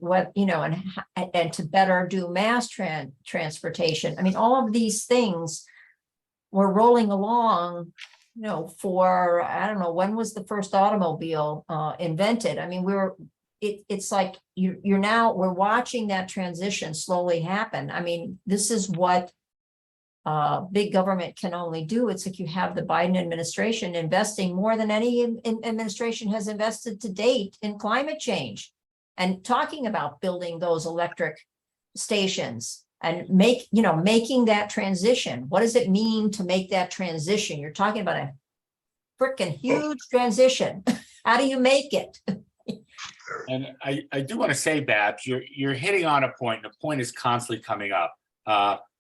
and to better do mass transportation? I mean, all of these things were rolling along, for, I don't know, when was the first automobile invented? I mean, it's like we're watching that transition slowly happen. I mean, this is what big government can only do. It's like you have the Biden administration investing more than any administration has invested to date in climate change, and talking about building those electric stations and making that transition. What does it mean to make that transition? You're talking about a freaking huge transition. How do you make it? And I do want to say, Babs, you're hitting on a point. The point is constantly coming up.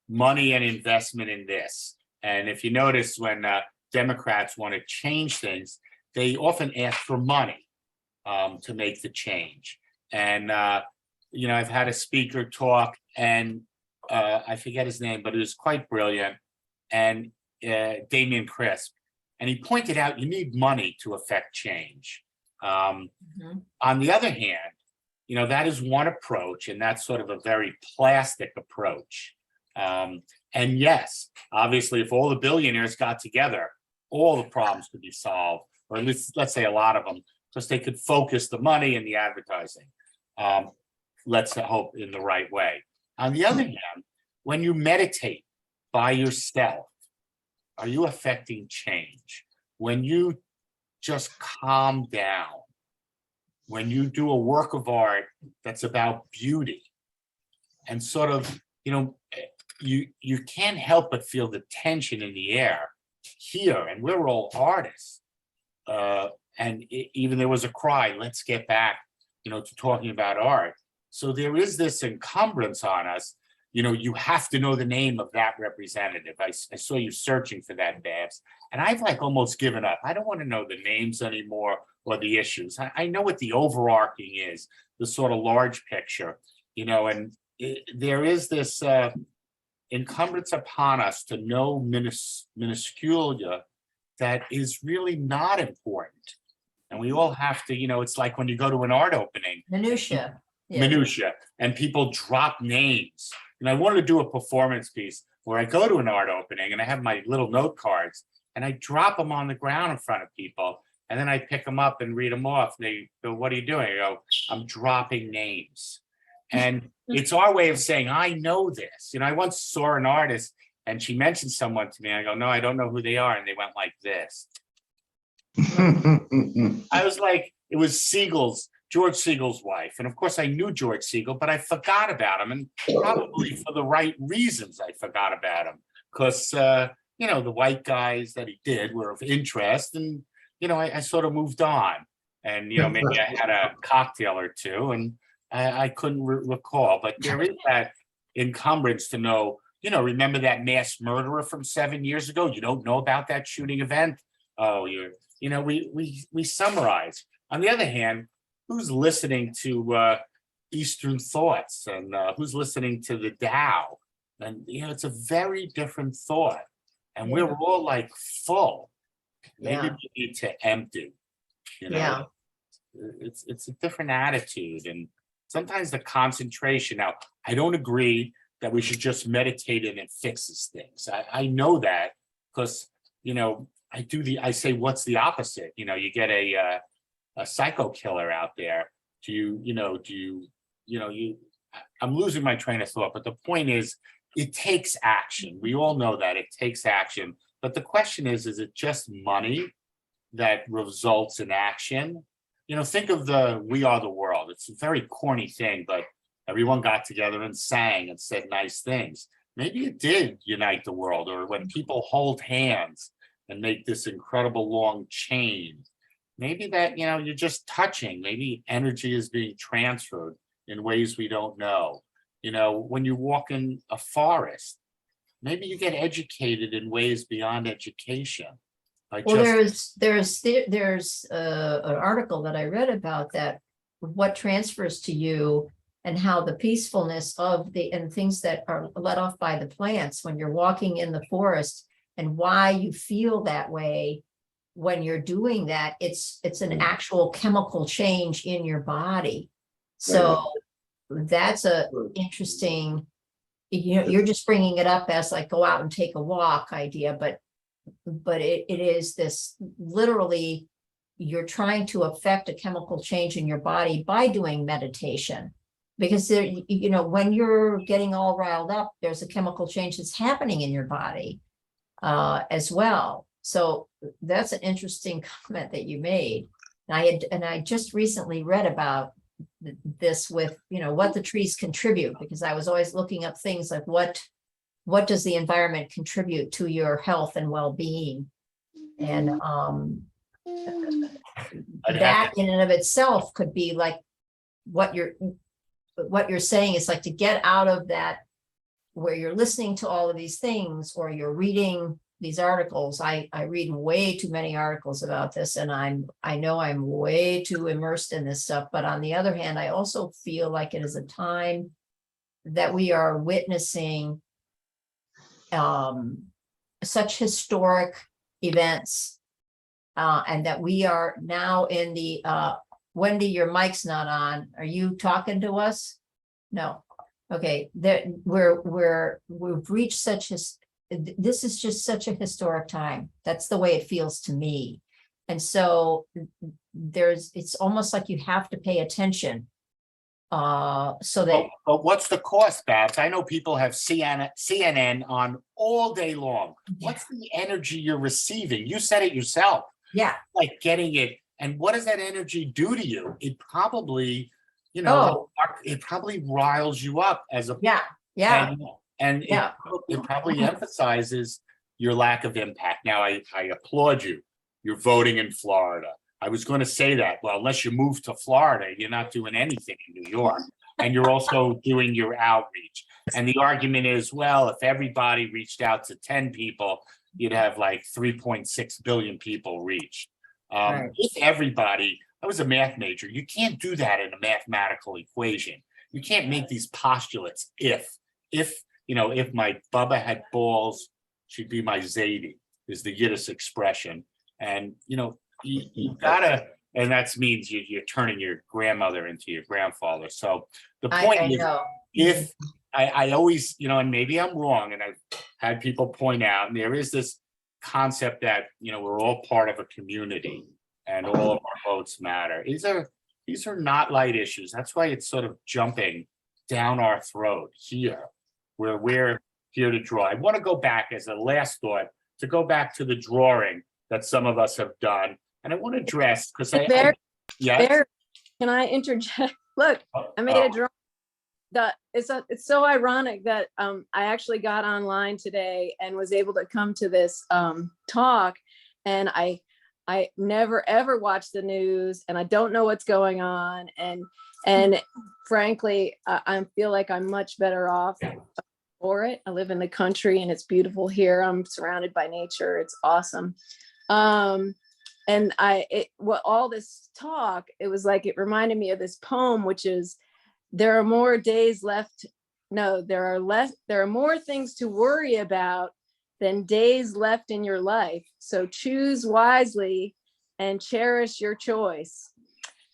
Money and investment in this. And if you notice, when Democrats want to change things, they often ask for money to make the change. And I've had a speaker talk, and I forget his name, but it was quite brilliant, and Damian Crisp. And he pointed out you need money to affect change. On the other hand, that is one approach, and that's sort of a very plastic approach. And yes, obviously, if all the billionaires got together, all the problems could be solved, or at least, let's say, a lot of them, because they could focus the money and the advertising. Let's hope in the right way. On the other hand, when you meditate by yourself, are you affecting change? When you just calm down, when you do a work of art that's about beauty, and sort of, you can't help but feel the tension in the air here, and we're all artists. And even there was a cry, let's get back, to talking about art. So there is this encumbrance on us. You have to know the name of that representative. I saw you searching for that, Babs, and I've almost given up. I don't want to know the names anymore or the issues. I know what the overarching is, the sort of large picture, and there is this encumbrance upon us to know minusculia that is really not important. And we all have to, it's like when you go to an art opening. Minutia. And people drop names. And I wanted to do a performance piece where I go to an art opening and I have my little note cards and I drop them on the ground in front of people. And then I pick them up and read them off. And they go, what are you doing? I go, I'm dropping names. And it's our way of saying, I know this. I once saw an artist and she mentioned someone to me. I go, no, I don't know who they are. And they went like this. I was like, it was George Siegel's wife. And of course I knew George Siegel, but I forgot about him, and probably for the right reasons I forgot about him. Because, the white guys that he did were of interest, and, I sort of moved on. And, maybe I had a cocktail or two, and I couldn't recall. But there is that encumbrance to know, remember that mass murderer from 7 years ago? You don't know about that shooting event? Oh, we summarize. On the other hand, who's listening to Eastern thoughts, and who's listening to the Tao? And it's a very different thought, and we're all full. Maybe we need to empty. It's a different attitude, and sometimes the concentration. Now, I don't agree that we should just meditate and it fixes things. I know that because I say, what's the opposite? You get a psycho killer out there. I'm losing my train of thought, but the point is, it takes action. We all know that it takes action. But the question is it just money that results in action? Think of We Are the World. It's a very corny thing, but everyone got together and sang and said nice things. Maybe it did unite the world, or when people hold hands and make this incredible long chain, maybe that, you're just touching, maybe energy is being transferred in ways we don't know. When you walk in a forest, maybe you get educated in ways beyond education. Well, there's an article that I read about that, what transfers to you and how the peacefulness of and things that are let off by the plants when you're walking in the forest, and why you feel that way when you're doing that. It's an actual chemical change in your body. So that's a interesting, you're just bringing it up as like go out and take a walk idea, but it is this literally, you're trying to affect a chemical change in your body by doing meditation. Because there, when you're getting all riled up, there's a chemical change that's happening in your body as well. So that's an interesting comment that you made. And I just recently read about this with, what the trees contribute, because I was always looking up things like what does the environment contribute to your health and well-being? And that in and of itself could be like what you're saying is like to get out of that where you're listening to all of these things or you're reading these articles. I read way too many articles about this, and I know I'm way too immersed in this stuff. But on the other hand, I also feel like it is a time that we are witnessing such historic events, and that we are now in the Wendy, your mic's not on. Are you talking to us? No. Okay. We've reached this is just such a historic time. That's the way it feels to me. And so it's almost like you have to pay attention. So that. But what's the cost, Babs? I know people have CNN on all day long. What's the energy you're receiving? You said it yourself. Yeah. Like getting it. And what does that energy do to you? It probably, it probably riles you up as a. Yeah. And it probably emphasizes your lack of impact. Now, I applaud you. You're voting in Florida. I was going to say that. Well, unless you move to Florida, you're not doing anything in New York. And you're also doing your outreach. And the argument is, well, if everybody reached out to 10 people, you'd have like 3.6 billion people reached. If everybody, I was a math major, you can't do that in a mathematical equation. You can't make these postulates. If my Bubba had balls, she'd be my Zadie, is the Yiddish expression. And, you gotta, and that means you're turning your grandmother into your grandfather. So the point is, if I always, and maybe I'm wrong, and I've had people point out, and there is this concept that, we're all part of a community and all of our votes matter. These are not light issues. That's why it's sort of jumping down our throat here, where we're here to draw. I want to go back as a last thought, to go back to the drawing that some of us have done. And I want to address, because Barry, yes. Can I interject? Look, I made a drawing. It's so ironic that I actually got online today and was able to come to this talk, and I never ever watch the news, and I don't know what's going on, and frankly I feel like I'm much better off for it. I live in the country and it's beautiful here. I'm surrounded by nature. It's awesome. And all this talk, it was like, it reminded me of this poem, which is, there are more days left. No, there are more things to worry about than days left in your life. So choose wisely and cherish your choice.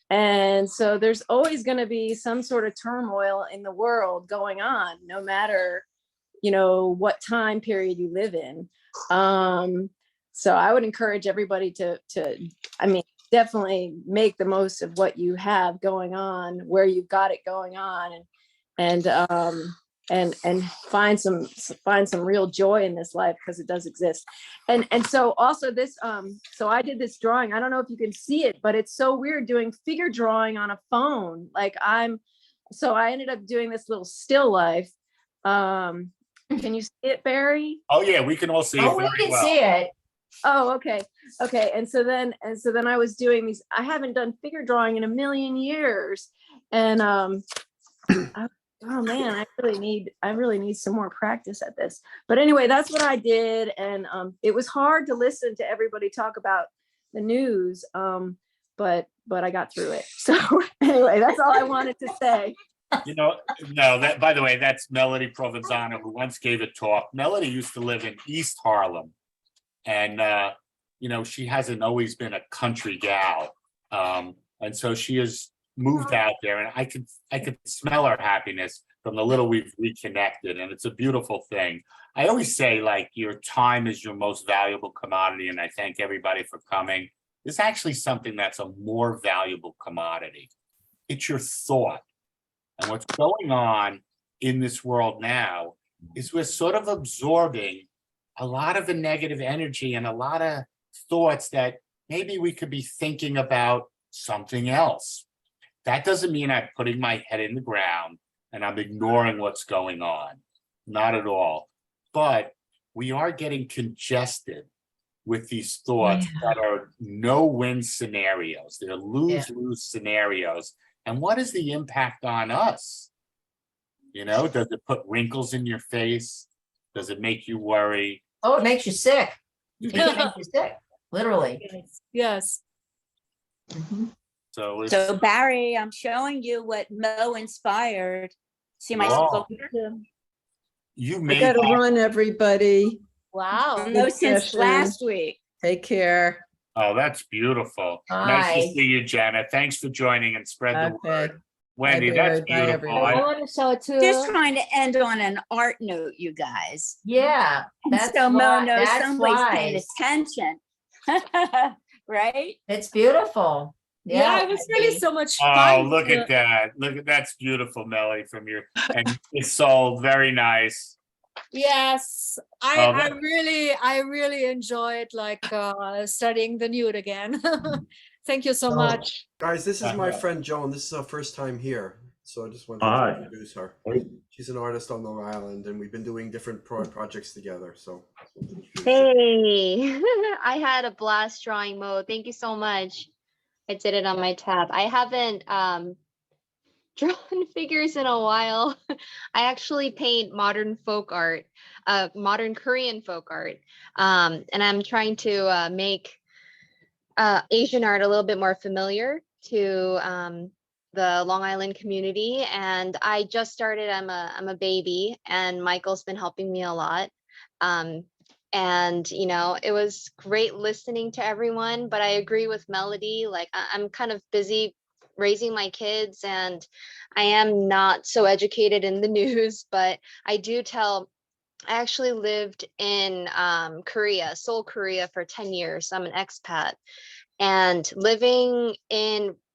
And so there's always going to be some sort of turmoil in the world going on, no matter, what time period you live in. So I would encourage everybody to definitely make the most of what you have going on, where you've got it going on, and find some real joy in this life, because it does exist. And so also this, so I did this drawing. I don't know if you can see it, but it's so weird doing figure drawing on a phone. So I ended up doing this little still life. Can you see it, Barry? Oh yeah, we can all see it. Oh, we can see it. Oh, okay. Okay. And so then I was doing these, I haven't done figure drawing in a million years. And oh man, I really need some more practice at this. But anyway, that's what I did. And it was hard to listen to everybody talk about the news. But I got through it. So anyway, that's all I wanted to say. You know, no, that, by the way, that's Melody Provenzano, who once gave a talk. Melody used to live in East Harlem. And, you know, she hasn't always been a country gal. And so she has moved out there, and I could smell her happiness from the little we've reconnected. And it's a beautiful thing. I always say, like, your time is your most valuable commodity. And I thank everybody for coming. There's actually something that's a more valuable commodity. It's your thought. And what's going on in this world now is we're sort of absorbing a lot of the negative energy and a lot of thoughts that maybe we could be thinking about something else. That doesn't mean I'm putting my head in the ground and I'm ignoring what's going on. Not at all. But we are getting congested with these thoughts that are no-win scenarios. They're lose-lose scenarios. And what is the impact on us? You know, does it put wrinkles in your face? Does it make you worry? Oh, it makes you sick. It makes you sick, literally. Yes. Mhm. So it's, So Barry, I'm showing you what Mo inspired. See my Wow. sculpture? you I made gotta that. run, everybody. Wow. Mo since session. last week. Take care. Oh, that's beautiful. Nice to Hi. see you, Janet. Thanks for joining and spread the Okay. word. Wendy, Bye, that's Barry. Bye, beautiful. everybody. I want to show it too. Just trying to end on an art note, you guys. Yeah, that's So Mo why, knows that's somebody's paying wise. attention. Right? It's beautiful. Yeah, it was really Wendy. so much Oh, fun. look at that. Look at that's beautiful, Melly, from your and it's sold. Very nice. Yes, Oh, I that- really enjoyed like studying the nude again. Thank you so much. Guys, this is my friend Joan. This is her first time here. So I just wanted to Hi. introduce her. Hey. She's an artist on Long Island, and we've been doing different projects together. So Hey, I had a blast drawing Mo. Thank you so much. I did it on my tab. I haven't drawn figures in a while. I actually paint modern folk art, modern Korean folk art. And I'm trying to make Asian art a little bit more familiar to the Long Island community. And I just started, I'm a baby, and Michael's been helping me a lot. And you know, it was great listening to everyone, but I agree with Melody. Like I'm kind of busy raising my kids, and I am not so educated in the news, but I do tell. I actually lived in Korea, Seoul, Korea for 10 years. I'm an expat, and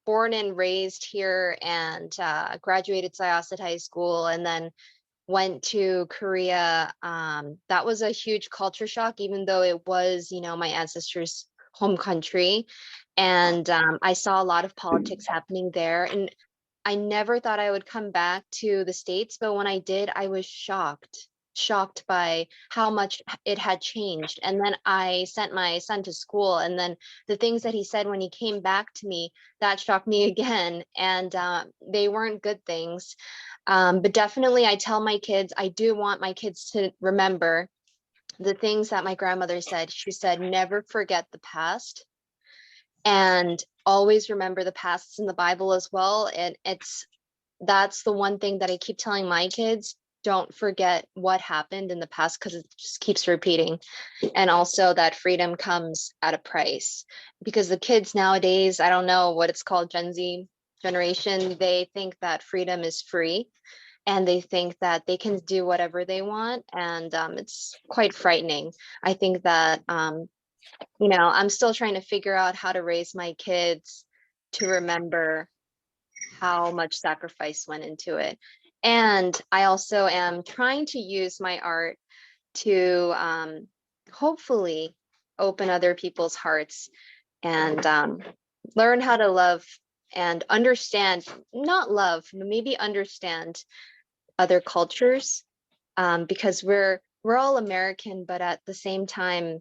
born and raised here, and graduated Syosset High School, and then went to Korea. That was a huge culture shock, even though it was, you know, my ancestors' home country. And I saw a lot of politics happening there. And I never thought I would come back to the States, but when I did, I was shocked by how much it had changed. And then I sent my son to school, and then the things that he said when he came back to me, that shocked me again. And they weren't good things. But definitely I tell my kids, I do want my kids to remember the things that my grandmother said. She said, never forget the past, and always remember the past. It's in the Bible as well. And that's the one thing that I keep telling my kids. Don't forget what happened in the past, because it just keeps repeating. And also that freedom comes at a price, because the kids nowadays, I don't know what it's called, Gen Z generation, they think that freedom is free, and they think that they can do whatever they want. And it's quite frightening. I think that, you know, I'm still trying to figure out how to raise my kids to remember how much sacrifice went into it. And I also am trying to use my art to hopefully open other people's hearts and learn how to love and understand, not love, maybe understand other cultures, because we're all American, but at the same time,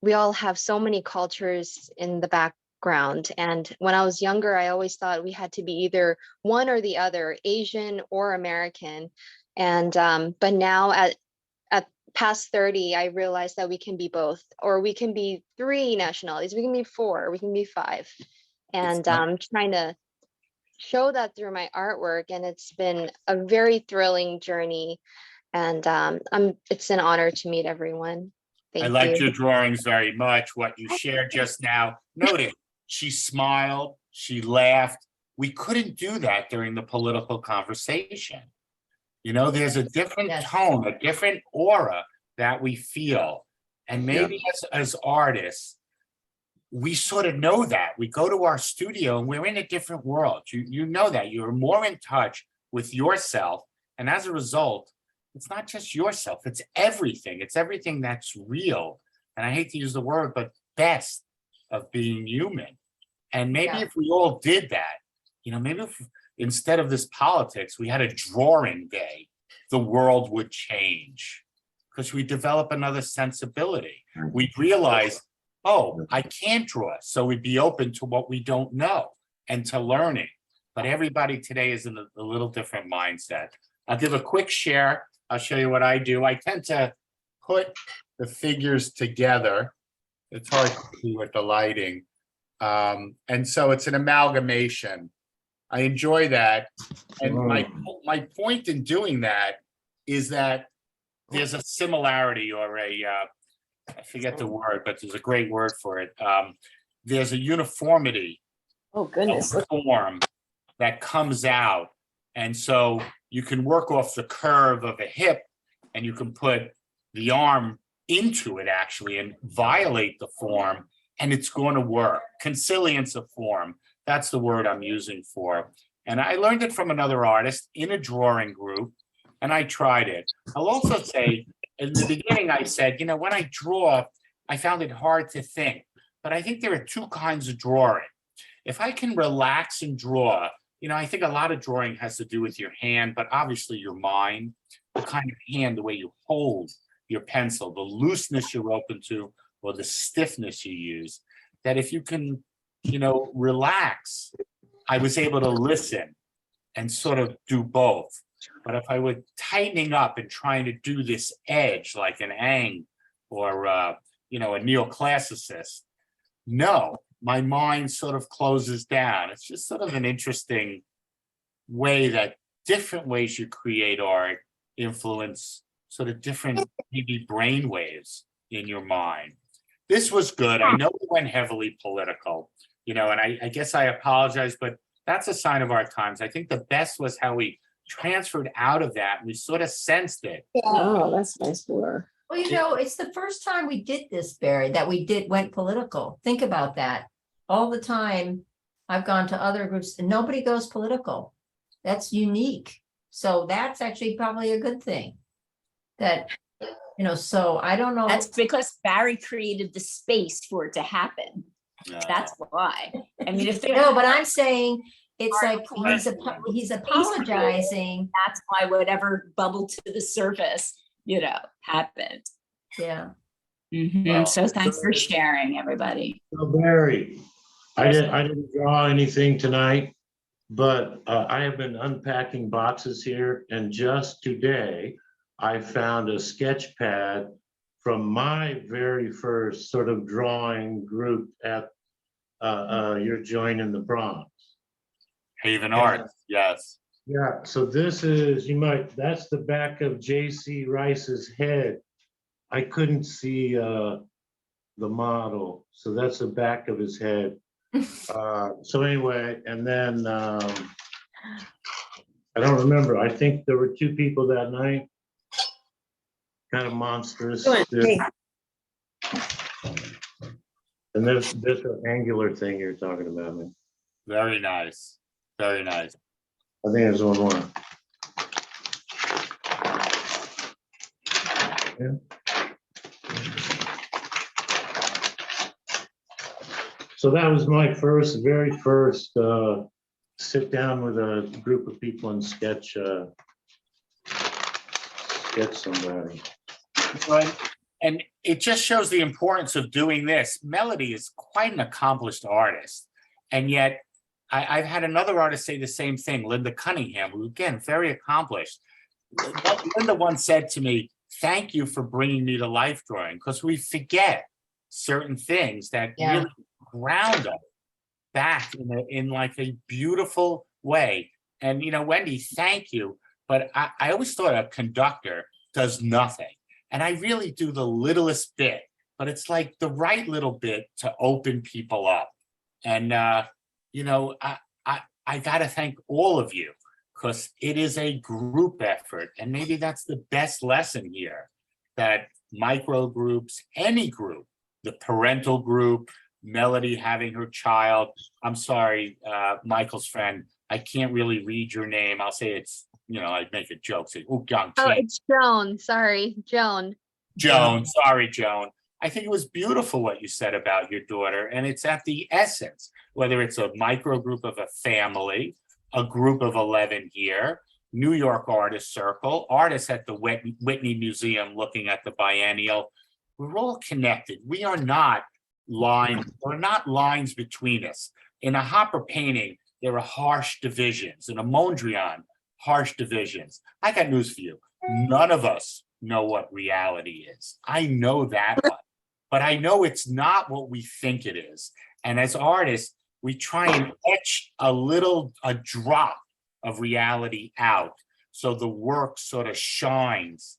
we all have so many cultures in the background. And when I was younger, I always thought we had to be either one or the other, Asian or American. And but now at past 30, I realized that we can be both, or we can be 3 nationalities, we can be 4, we can be 5. And I'm trying to show that through my artwork, and it's been a very thrilling journey. And it's an honor to meet everyone. Thank I liked you. your drawings very much. What you shared just now. Notice she smiled, she laughed. We couldn't do that during the political conversation. You know, there's a different Yes. tone, a different aura that we feel. And maybe as artists, we sort of know that. We go to our studio and we're in a different world. You know that. You're more in touch with yourself. And as a result, it's not just yourself, it's everything. It's everything that's real. And I hate to use the word, but best of being human. And maybe if we all did that, you know, maybe if instead of this politics, we had a drawing day, the world would change because we develop another sensibility. We realize, oh, I can't draw. So we'd be open to what we don't know and to learning. But everybody today is in a little different mindset. I'll give a quick share. I'll show you what I do. I tend to put the figures together. It's hard to see with the lighting. And so it's an amalgamation. I enjoy that. And my point in doing that is that there's a similarity or I forget the word, but there's a great word for it. There's a uniformity of form that comes out. And so you can work off the curve of a hip and you can put the arm into it actually and violate the form and it's going to work. Consilience of form. That's the word I'm using for. And I learned it from another artist in a drawing group, and I tried it. I'll also say, in the beginning, I said, you know, when I draw, I found it hard to think. But I think there are 2 kinds of drawing. If I can relax and draw, you know, I think a lot of drawing has to do with your hand, but obviously your mind, the kind of hand, the way you hold your pencil, the looseness you're open to, or the stiffness you use, that if you can, you know, relax, I was able to listen and sort of do both. But if I were tightening up and trying to do this edge like an Ang or, you know, a neoclassicist, no, my mind sort of closes down. It's just sort of an interesting way that different ways you create art influence sort of different maybe brain waves in your mind. This was good. I know we went heavily political, you know, and I guess I apologize, but that's a sign of our times. I think the best was how we transferred out of that. We sort of sensed it. Oh, that's nice blur. Well, you know, it's the first time we did this, Barry, that we went political. Think about that. All the time I've gone to other groups and nobody goes political. That's unique. So that's actually probably a good thing. That, you know, so I don't know. That's because Barry created the space for it to happen. That's why. I mean, if No, but I'm saying it's like he's apologizing. That's why whatever bubbled to the surface, you know, happened. Yeah. So thanks for sharing, everybody. So Barry, I didn't draw anything tonight, but I have been unpacking boxes here, and just today I found a sketch pad from my very first sort of drawing group at your joint in the Bronx. Haven Art, yes. Yeah, so this is, that's the back of J.C. Rice's head. I couldn't see the model, so that's the back of his head. So anyway, and then I don't remember. I think there were 2 people that night. Kind of monstrous. And there's an angular thing you're talking about, man. Very nice. Very nice. I think there's one more. Yeah. So that was my very first sit down with a group of people and sketch somebody. Good. And it just shows the importance of doing this. Melody is quite an accomplished artist. And yet I've had another artist say the same thing, Linda Cunningham, who again, very accomplished. Linda once said to me, thank you for bringing me to life drawing, because we forget certain things that really ground us back in like a beautiful way. And, you know, Wendy, thank you. But I always thought a conductor does nothing. And I really do the littlest bit, but it's like the right little bit to open people up. And, you know, I got to thank all of you, because it is a group effort. And maybe that's the best lesson here, that micro groups, any group, the parental group, Melody having her child. I'm sorry, Michael's friend, I can't really read your name. I'll say it's, you know, I make a joke, say, oh, it's Joan. Sorry, Joan. Joan, sorry, Joan. I think it was beautiful what you said about your daughter, and it's at the essence, whether it's a micro group of a family, a group of 11 here, New York Artist Circle, artists at the Whitney Museum looking at the biennial. We're all connected. We are not lines, there are not lines between us. In a Hopper painting, there are harsh divisions. In a Mondrian, harsh divisions. I got news for you. None of us know what reality is. I know that one, but I know it's not what we think it is. And as artists, we try and etch a drop of reality out, so the work sort of shines,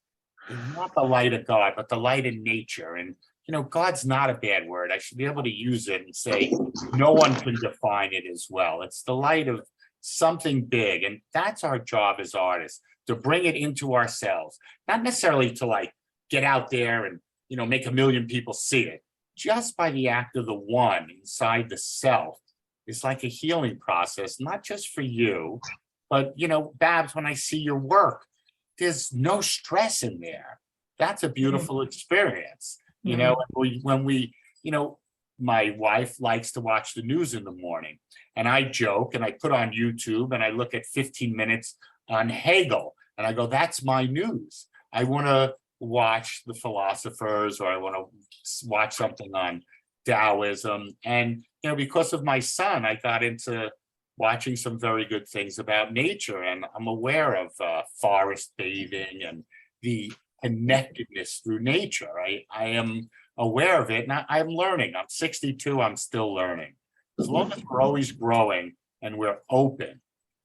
not the light of God, but the light of nature. And, you know, God's not a bad word. I should be able to use it and say, no one can define it as well. It's the light of something big. And that's our job as artists, to bring it into ourselves, not necessarily to like get out there and, you know, make a million people see it. Just by the act of the one inside the self is like a healing process, not just for you, but, you know, Babs, when I see your work, there's no stress in there. That's a beautiful experience. You know, when we, you know, my wife likes to watch the news in the morning, and I joke and I put on YouTube and I look at 15 minutes on Hegel and I go, that's my news. I want to watch the philosophers, or I want to watch something on Taoism. And, you know, because of my son, I got into watching some very good things about nature, and I'm aware of forest bathing and the connectedness through nature. I am aware of it, and I'm learning. I'm 62, I'm still learning. As long as we're always growing and we're open,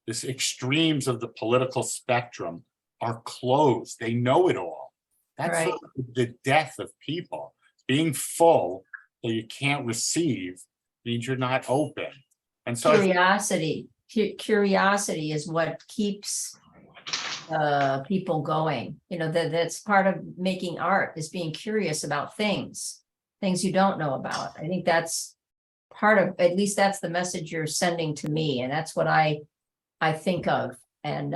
this extremes of the political spectrum are closed. They know it all. That's sort of the death of people. Being full so you can't receive means you're not open. And so Curiosity is what keeps people going. You know, that's part of making art, is being curious about things you don't know about. I think that's part of, at least that's the message you're sending to me, and that's what I think of. And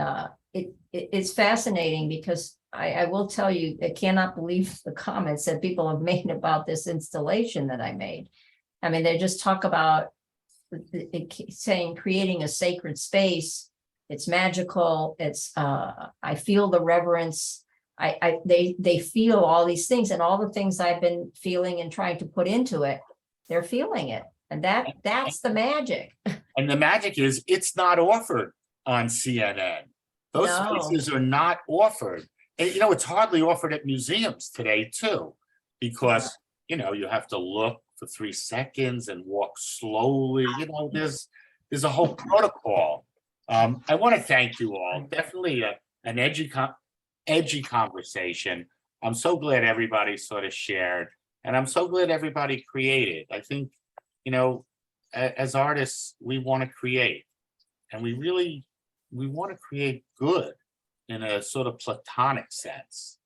it's fascinating, because I will tell you, I cannot believe the comments that people have made about this installation that I made. I mean, they just talk about saying creating a sacred space. It's magical. It's I feel the reverence. They feel all these things, and all the things I've been feeling and trying to put into it, they're feeling it. And that's the magic. And the magic is, it's not offered on CNN. Those spaces are not offered. And, you know, it's hardly offered at museums today too, because, you know, you have to look for 3 seconds and walk slowly. You know, there's a whole protocol. I want to thank you all. Definitely an edgy conversation. I'm so glad everybody sort of shared, and I'm so glad everybody created. I think, you know, as artists, we want to create, and we want to create good in a sort of platonic sense.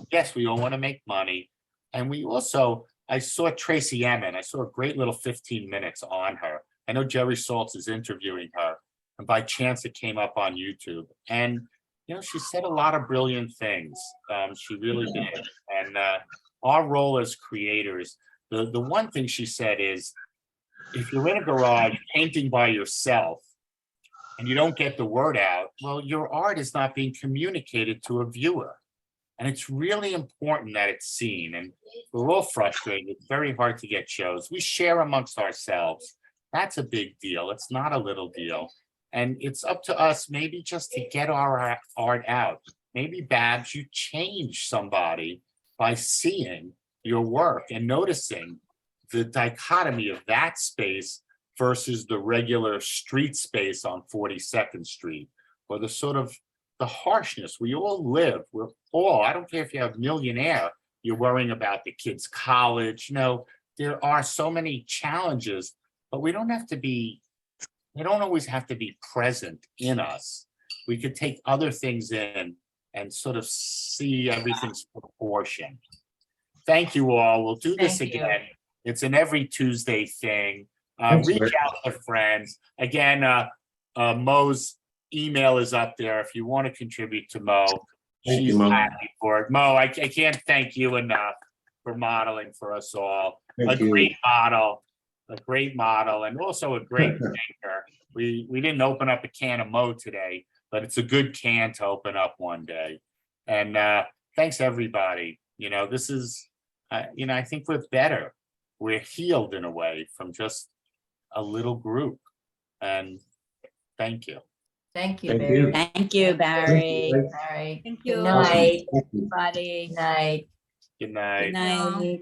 Yes, we all want to make money, and we also, I saw Tracy Emin. I saw a great little 15 minutes on her. I know Jerry Saltz is interviewing her, and by chance it came up on YouTube. And, you know, she said a lot of brilliant things. She really did. And our role as creators, the one thing she said is, if you're in a garage painting by yourself and you don't get the word out, well, your art is not being communicated to a viewer. And it's really important that it's seen. And we're all frustrated. It's very hard to get shows. We share amongst ourselves. That's a big deal. It's not a little deal. And it's up to us maybe just to get our art out. Maybe, Babs, you change somebody by seeing your work and noticing the dichotomy of that space versus the regular street space on 42nd Street, or the sort of the harshness. We all live, we're all, I don't care if you have millionaire, you're worrying about the kids' college. You know, there are so many challenges, but we don't have to be, they don't always have to be present in us. We could take other things in and sort of see everything's proportion. Thank you all. We'll do this Thank you. again. It's an every Tuesday thing. Thanks, Reach Rick. out to friends. Again, Mo's email is up there if you want to contribute to Mo. Thank you, She's Mo. happy for it. Mo, I can't thank you enough for modeling for us all. Thank A you. great model, and also a great thinker. We didn't open up a can of Mo today, but it's a good can to open up one day. And thanks everybody. You know, this is, you know, I think we're better. We're healed in a way from just a little group. And thank you. Thank you, Thank Barry. you. Thank you, Barry. Thank All right. Thank Good you. night. Thank you. Everybody. Good night. Good night. Good night.